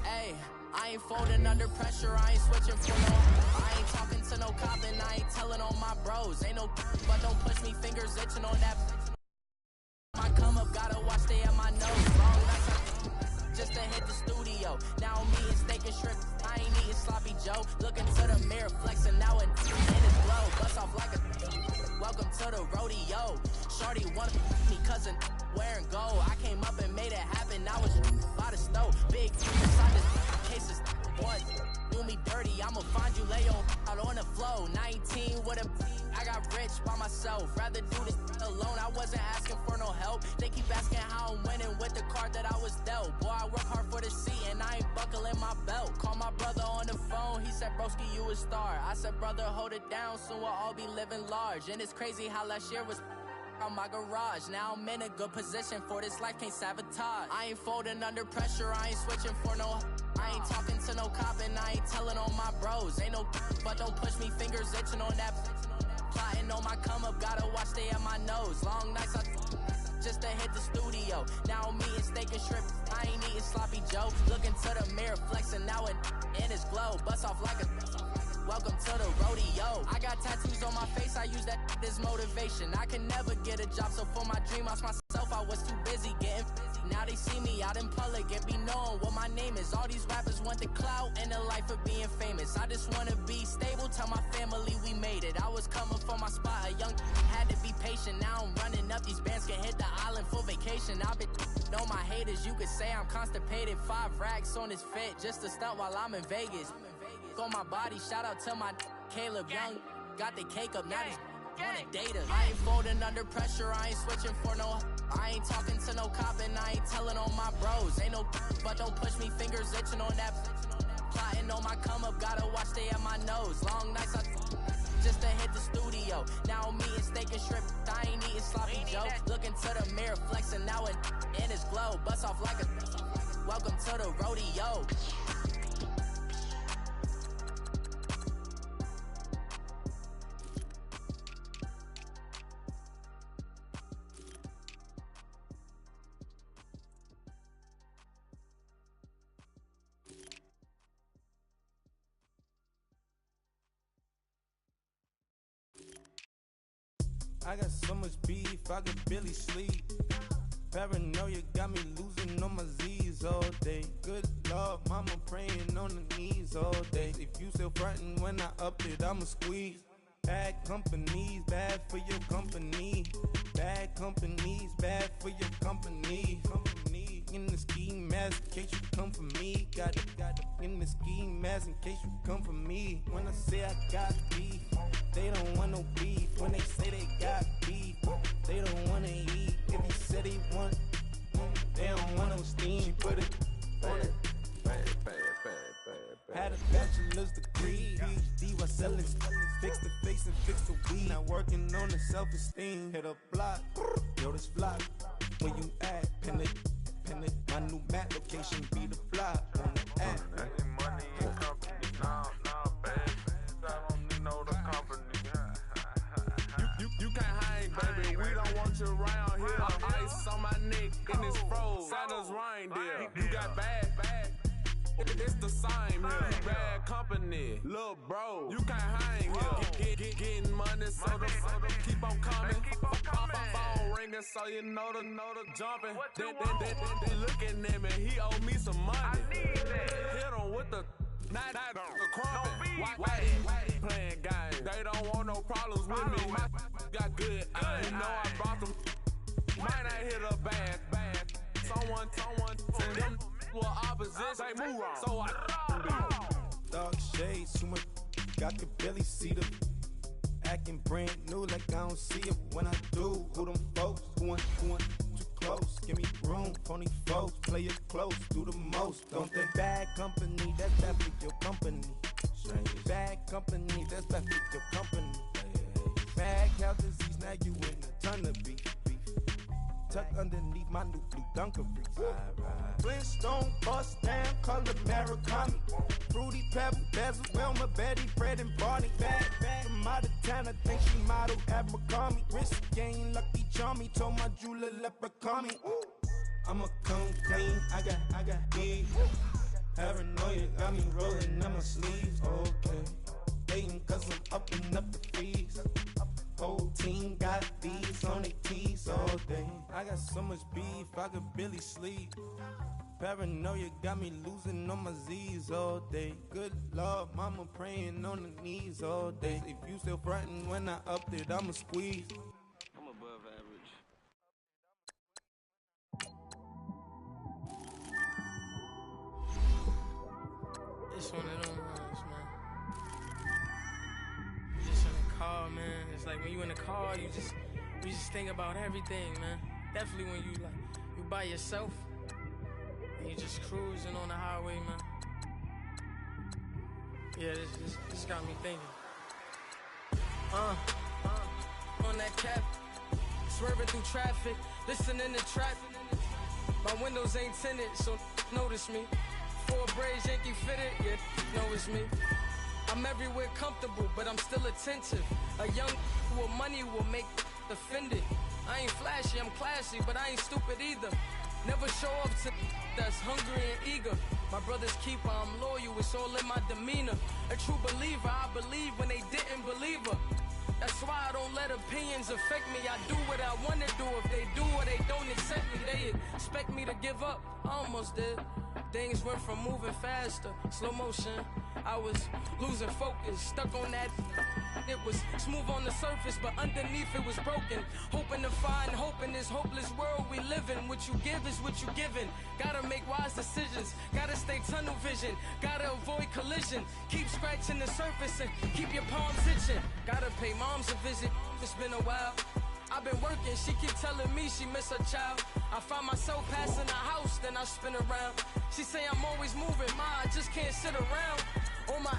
Hey, I ain't folding under pressure, I ain't switching for no. I ain't talking to no cop and I ain't telling on my bros. Ain't no, but don't push me, fingers itching on that. My come up, gotta watch, stay at my nose. Long nights, just to hit the studio. Now I'm eating steak and shrimp, I ain't eating sloppy Joe. Looking to the mirror, flexing now and in his glow. Bust off like a, welcome to the rodeo. Shorty wanna me cousin wearing gold. I came up and made it happen, I was by the stove. Big inside the cases, boy, do me dirty. I'ma find you, lay out on the flow. 19 with a, I got rich by myself. Rather do this alone, I wasn't asking for no help. They keep asking how I'm winning with the card that I was dealt. Boy, I work hard for the seat and I ain't buckling my belt. Call my brother on the phone, he said, broski, you a star. I said, brother, hold it down, soon we'll all be living large. And it's crazy how last year was on my garage. Now I'm in a good position for this life, can't sabotage. I ain't folding under pressure, I ain't switching for no. I ain't talking to no cop and I ain't telling on my bros. Ain't no, but don't push me, fingers itching on that. Plotting on my come up, gotta watch, stay at my nose. Long nights, just to hit the studio. Now I'm eating steak and shrimp, I ain't eating sloppy Joe. Looking to the mirror, flexing now and in his glow. Bust off like a, welcome to the rodeo. I got tattoos on my face, I use that as motivation. I can never get a job, so for my dream, I myself, I was too busy getting busy. Now they see me out in public and be knowing what my name is. All these rappers want the clout and the life of being famous. I just wanna be stable, tell my family we made it. I was coming for my spot, a young had to be patient. Now I'm running up, these bands can hit the island for vacation. I've been know my haters, you could say I'm constipated. 5 racks on his fit, just to stunt while I'm in Vegas. On my body, shout out to my Caleb Young. Got the cake up, now he's on a data. I ain't folding under pressure, I ain't switching for no. I ain't talking to no cop and I ain't telling on my bros. Ain't no, but don't push me, fingers itching on that. Plotting on my come up, gotta watch, stay at my nose. Long nights, just to hit the studio. Now I'm eating steak and shrimp, I ain't eating sloppy Joe. Looking to the mirror, flexing now and in his glow. Bust off like a, welcome to the rodeo. I got so much beef, I could barely sleep. Paranoia got me losing on my Z's all day. Good Lord, mama praying on the knees all day. If you still frontin' when I up it, I'ma squeeze. Bad companies, bad for your company. Bad companies, bad for your company. Company in the ski mask in case you come for me. Got it in the ski mask in case you come for me. When I say I got beef, they don't want no beef. When they say they got beef, they don't wanna eat. If you said they want, they don't want no steam. She put it on it. Had a bachelor's degree, PhD while selling, fix the face and fix the weed. Now working on the self-esteem. Hit a block, yo this block. When you at, pin it. My new map location be the block on the app. Money and company, nah, baby. I don't need no the company. You can't hang, baby. We don't want you around here. Ice on my neck and it's froze. Santa's reindeer. You got bad. It's the same here. You bad company, little bro. You can't hang here. Getting money, so the keep on coming. Phone ringing, so you know the jumping. They looking at me, he owe me some money. Hit him with the night crumping. Why they playing games? They don't want no problems with me. My got good. You know I brought them. Might not hit a bad. Someone tell them. Well, opposition, move on. So I Dark shades, too much. I could barely see them. Acting brand new, like I don't see it when I do. Who them folks? Who want too close? Give me room, phony folks. Play it close, do the most. Don't think bad company, that's bad for your company. Bad company, that's bad for your company. Bad cow disease, now you in a ton of beef. Tuck underneath my new blue dungarees. Flintstone, bust down, color Murakami. Fruity Pebble, Basil, Wilma, Betty, Fred, and Barney. Bad from out of town, I think she model Abercrombie. Wrist game, lucky charmy, told my jeweler leprechaun me. I'ma come clean, I got heat. Paranoia got me rolling on my sleeves, okay. Hating cause I'm upping up the fees. Whole team got these on their tees all day. I got so much beef, I could barely sleep. Paranoia got me losing on my Z's all day. Good Lord, mama praying on the knees all day. If you still frontin' when I upped it, I'ma squeeze. I'm above average. It's one of them ones, man. You just in the car, man. It's like when you in the car, you just think about everything, man. Definitely when you by yourself and you just cruising on the highway, man. Yeah, this got me thinking. On that cap, swerving through traffic, listening to trap. My windows ain't tinted, so notice me. 4 braids, Yankee fitted, yeah, know it's me. I'm everywhere comfortable, but I'm still attentive. A young with money will make offended. I ain't flashy, I'm classy, but I ain't stupid either. Never show up to that's hungry and eager. My brother's keeper, I'm loyal, it's all in my demeanor. A true believer, I believe when they didn't believe her. That's why I don't let opinions affect me. I do what I wanna do. If they do or they don't accept me, they expect me to give up. I almost did. Things went from moving faster, slow motion. I was losing focus, stuck on that. It was smooth on the surface, but underneath it was broken. Hoping to find hope in this hopeless world we live in. What you give is what you given. Gotta make wise decisions, gotta stay tunnel vision, gotta avoid collision. Keep scratching the surface and keep your palms itching. Gotta pay moms a visit, it's been a while. I've been working, she keep telling me she miss her child. I find myself passing the house, then I spin around. She say I'm always moving, I just can't sit around. Oh my,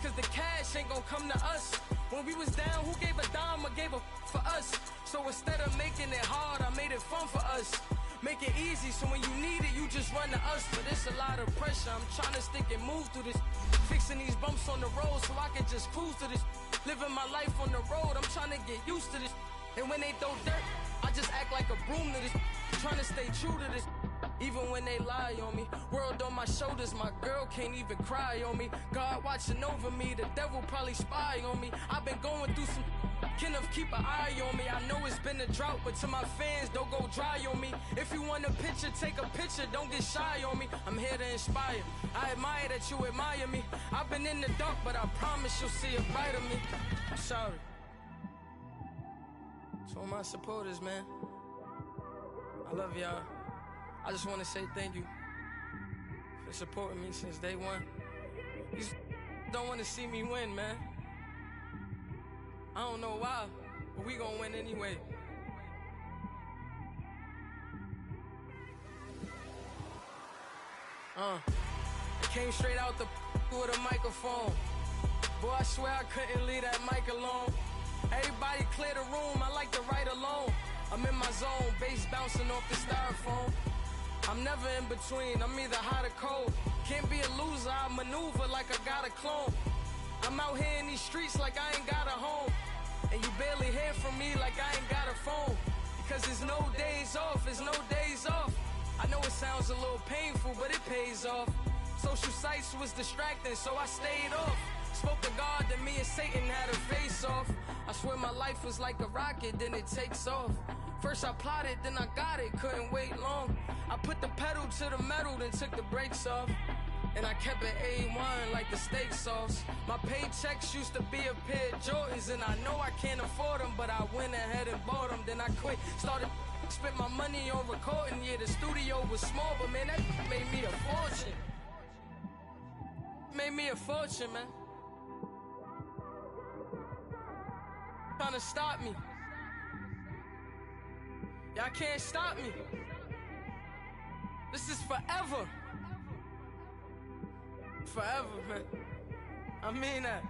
cause the cash ain't gon' come to us. When we was down, who gave a dime or gave a for us? So instead of making it hard, I made it fun for us. Make it easy, so when you need it, you just run to us. But it's a lot of pressure, I'm trying to stick and move through this. Fixing these bumps on the road so I can just cruise to this. Living my life on the road, I'm trying to get used to this. And when they throw dirt, I just act like a broom to this. Trying to stay true to this. Even when they lie on me, world on my shoulders, my girl can't even cry on me. God watching over me, the devil probably spy on me. I've been going through some, Kenneth keep an eye on me. I know it's been a drought, but to my fans, don't go dry on me. If you want a picture, take a picture, don't get shy on me. I'm here to inspire, I admire that you admire me. I've been in the dark, but I promise you'll see a bright of me. I'm sorry. To all my supporters, man, I love y'all. I just want to say thank you for supporting me since day one. You don't want to see me win, man. I don't know why, but we gonna win anyway. I came straight out the with a microphone. Boy, I swear I couldn't leave that mic alone. Everybody clear the room, I like to write alone. I'm in my zone, bass bouncing off the styrofoam. I'm never in between, I'm either hot or cold. Can't be a loser, I maneuver like I got a clone. I'm out here in these streets like I ain't got a home. And you barely hear from me like I ain't got a phone. Because there's no days off, there's no days off. I know it sounds a little painful, but it pays off. Social sites was distracting, so I stayed off. Spoke to God, then me and Satan had a face off. I swear my life was like a rocket, then it takes off. First I plotted, then I got it, couldn't wait long. I put the pedal to the metal, then took the brakes off. And I kept it A1 like the steak sauce. My paychecks used to be a pair of Jordans, and I know I can't afford them, but I went ahead and bought them. Then I quit, started spent my money on recording. Yeah, the studio was small, but man, that made me a fortune. Made me a fortune, man. Trying to stop me. Y'all can't stop me. This is forever. Forever, man. I mean that.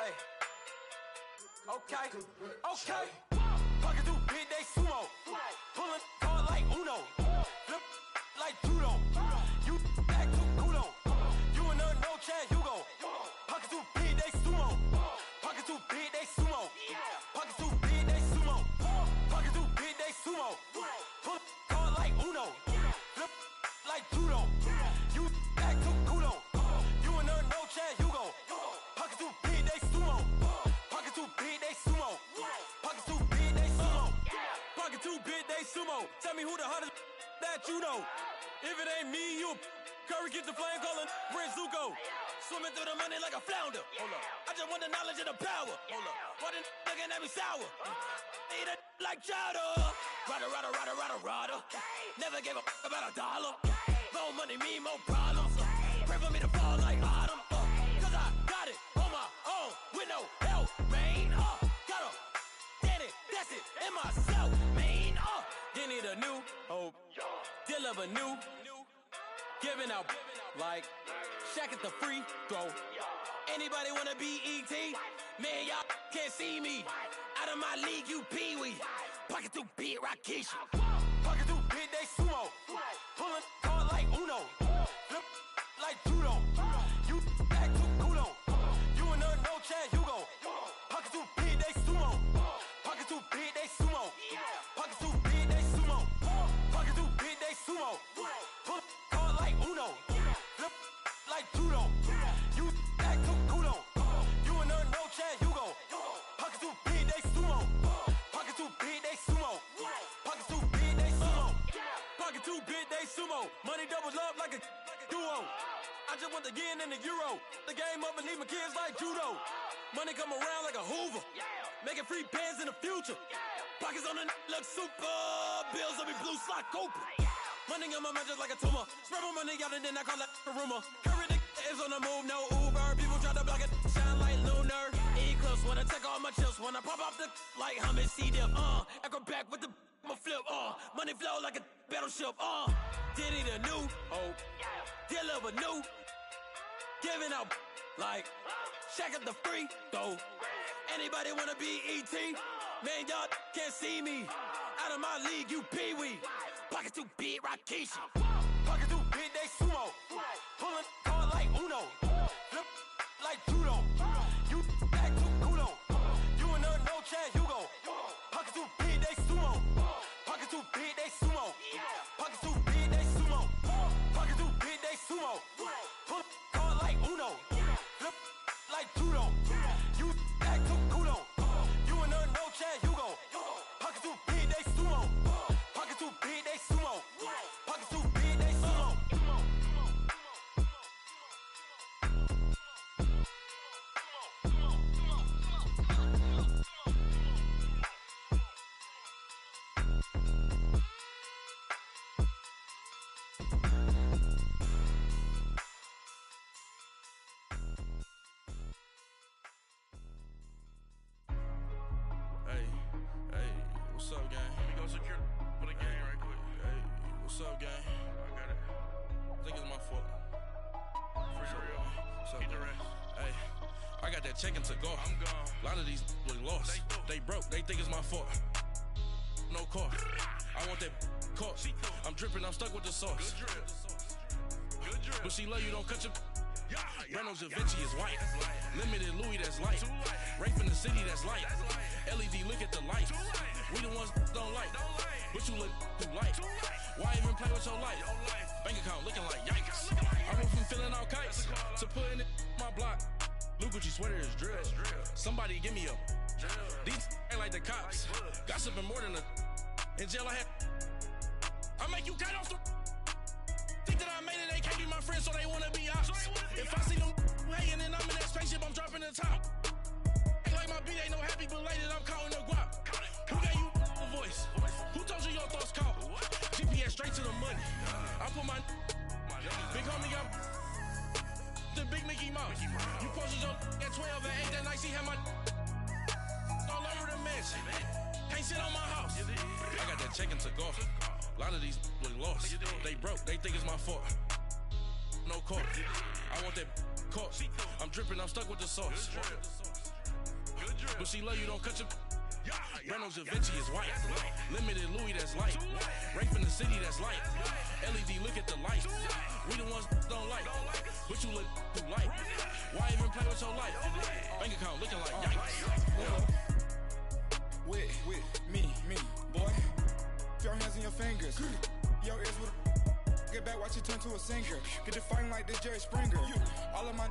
Hey. Okay. Pocket too big, they sumo. Pulling hard like Uno. Flip like judo. You act too kudo. You and her no Chad Hugo. Pocket too big, they sumo. Pocket too big, they sumo. Pocket too big, they sumo. Pocket too big, they sumo. Pull hard like Uno. Flip like judo. You act too kudo. You and her no Chad Hugo. Pocket too big, they sumo. Pocket too big, they sumo. Pocket too big, they sumo. Pocket too big, they sumo. Tell me who the hottest that you know. If it ain't me, you Curry get the flame calling Prince Zuko. Swimming through the money like a flounder. Hold up. I just want the knowledge and the power. Hold up. Why the looking at me sour? Eat it like chowder. Rada. Never gave a about a dollar. More money mean more problems. Pray for me to fall like autumn. Cause I got it on my own with no help, man. Got a daddy, that's it, in myself, man. You need a new hope. Deal of a new. Giving out like Shaq at the free throw. Anybody wanna be ET? Man, y'all can't see me. Out of my league, you pee-wee. Pocket too big, Rakeisha. Pocket too big, they sumo. Pulling hard like Uno. Flip like judo. You act too kudo. You and her no Chad Hugo. Pocket too big, they sumo. Pocket too big, they sumo. Pocket too big, they sumo. Pocket too big, they sumo. Pull hard like Uno. Flip like judo. You act too kudo. You and her no Chad Hugo. Pocket too big, they sumo. Pocket too big, they sumo. Pocket too big, they sumo. Pocket too big, they sumo. Money doubles up like a duo. I just want the yen and the euro. The game up and leave my kids like judo. Money come around like a Hoover. Making free bands in the future. Pockets on the look super. Bills on me blue slot Cooper. Money on my mind just like a tumor. Spread my money out and then I call that a rumor. Curry the is on the move, no Uber. People try to block it, shine like lunar. Eclipse, wanna take all my chips. Wanna pop off the like hummus, C-dip. Echo back with the I'ma flip. Money flow like a battleship. Diddy the new hope. Deal of a new. Giving out like Shaq at the free throw. Anybody wanna be ET? Man, y'all can't see me. Out of my league, you pee-wee. Pocket too big, Rakeisha. Pocket too big, they sumo. Pulling hard like Uno. Flip like judo. You act too kudo. You and her no Chad Hugo. Pocket too big, they sumo. Pocket too big, they sumo. Pocket too big, they sumo. Pocket too big, they sumo. Pull hard like Uno. Flip like judo. You act too kudo. You and her no Chad Hugo. Pocket too big, they sumo. Pocket too big, they sumo. Pocket too big, they sumo. Hey, what's up, gang? Let me go secure for the game right quick. Hey, what's up, gang? I got it. I think it's my fault. For real. What's up, Keep the gang? rest. Hey, I got that check to go. I'm gone. A lot of these was lost. They broke. They think it's my fault. No car. I want that caught. I'm dripping. I'm stuck with the sauce. Good drip. Good drip. But she love you. Don't cut your. Reynolds Da Vinci is white. Limited Louis, that's light. Rape in the city, that's light. LED, look at the lights. We the ones don't like. But you look too light. Why even play with your life? Bank account looking like yikes. I went from filling out kites to putting it in my block. Blue Gucci sweater is drill. Somebody give me a. These ain't like the cops. Gossiping more than a. In jail I had. I make you cut off the. Think that I made it, they can't be my friends, so they wanna be ops. If I see them hating and I'm in that spaceship, I'm dropping the top. Act like my beat ain't no happy belated, I'm counting the guap. Who gave you a voice? Who told you your thoughts count? GPS straight to the money. I put my big homie got the big Mickey Mouse. You posted your at 12 and 8 that night, she had my all over the mansion. Can't sit on my house. I got that check to go. A lot of these was lost. They broke. They think it's my fault. No car. I want that caught. I'm dripping. I'm stuck with the sauce. But she love you, don't cut your... Reynolds Da Vinci is white. Limited Louis, that's light. Rape in the city, that's light. LED, look at the light. We the ones don't like. But you look too light. Why even play with your life? Bank account looking like yikes. With me, boy. Your hands and your fingers. Your ears with a... Get back, watch it turn to a singer. Get to fighting like this Jerry Springer. All of my...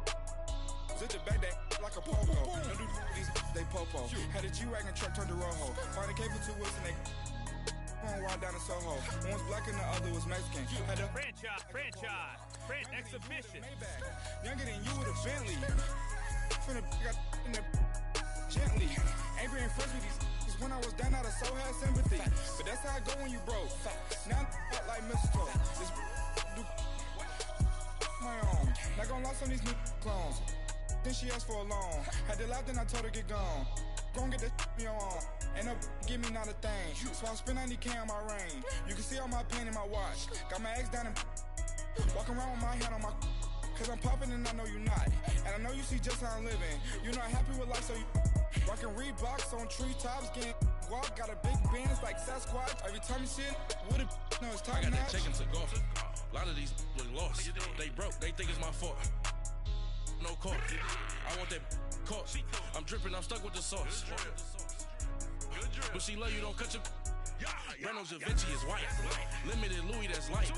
Zit the back that like a popo. Don't do these they popo. Had a G-Wagon truck turned to Rojo. Find a cable 2 wheels and they going wild down in Soho. One was black and the other was Mexican. Had a franchise, exhibition. Younger than you with a Bentley. Finna got in the gently. Ain't been friends with these when I was down out of so had sympathy. But that's how I go when you broke. Now I'm like mistletoe. This do my own. Not gonna lost on these new clones. Then she asked for a loan. Had to laugh, then I told her get gone. Gon' get that me on. Ain't no give me not a thing. So I spend 90K on my ring. You can see all my pain in my watch. Got my ex down and walking around with my hand on my... Cause I'm popping and I know you not. And I know you see just how I'm living. You're not happy with life, so you... Rockin' Reeboks on treetops, getting guap. Got a big band, it's like Sasquatch. Every time you see it, with a... No, it's top I got notch. that chicken to golf. A lot of these look lost. They broke, they think it's my fault. No call. I want that caught. I'm dripping, I'm stuck with the sauce. But she love you, don't cut your... Reynolds Da Vinci is white. Limited Louis, that's light.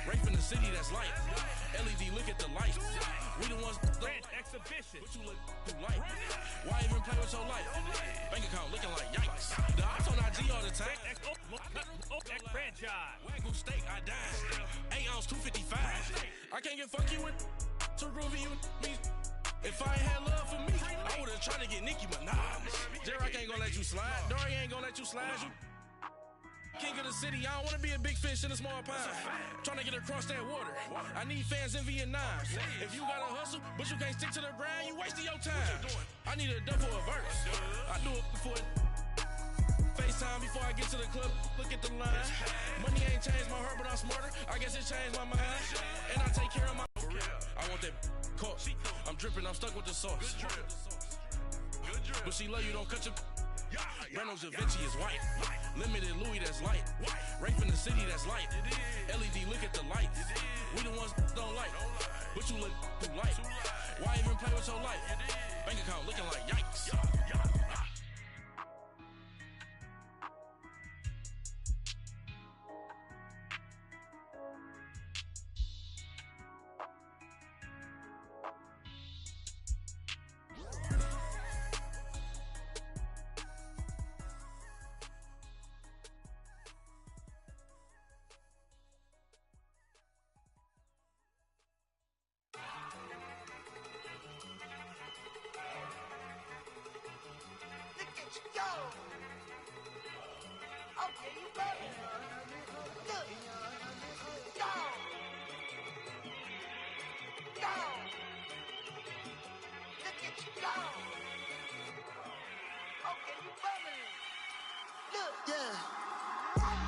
Rape in the city, that's light. LED, look at the light. We the ones exhibition. But you look too light. Why even play with your life? Bank account looking like yikes. The ops on IG all the time. Franchise. Wagyu steak, I died. 8 ounce, 255. I can't get funky with to groovy you me. If I ain't had love for me, I would've tried to get Nicki Minaj. Derek ain't gonna let you slide. Dory ain't gonna let you slide. You king of the city, I don't wanna be a big fish in a small pond. Trying to get across that water. I need fans in Vietnam. If you gotta hustle, but you can't stick to the grind, you wasting your time. I need a double a verse. I do it for FaceTime before I get to the club. Look at the line. Money ain't changed my heart, but I'm smarter. I guess it changed my mind. And I take care of my... I want that caught. I'm dripping, I'm stuck with the sauce. But she love you, don't cut your... Reynolds Da Vinci is white. Limited Louis, that's light. Rape in the city, that's light. LED, look at the light. We the ones don't like. But you look too light. Why even play with your life? Bank account looking like yikes.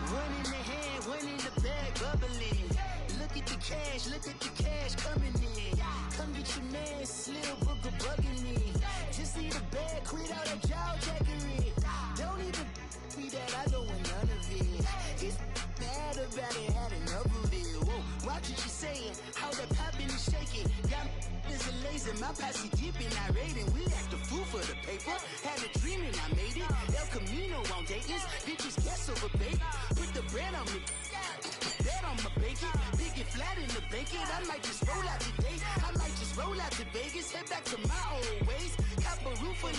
One in the hand, one in the bag, bubbling. Look at the cash coming in. Come get your man, Slim Booker bugging me. Just need a bag, quit all that jaw jackery. Don't even me that I don't want none of it. He's mad about it, had enough of it. Whoa, watch what you saying, how that poppin' and shaking. Got is a lazy, my posse deep and I raiding. We act the fool for the paper. Had a dream and I made it. El Camino on Dayton's, bitches guess over bait. Put the bread on me, that on my bacon. Big and flat in the bacon. I might just roll out today. I might just roll out to Vegas. Head back to my old ways. Cop a roof for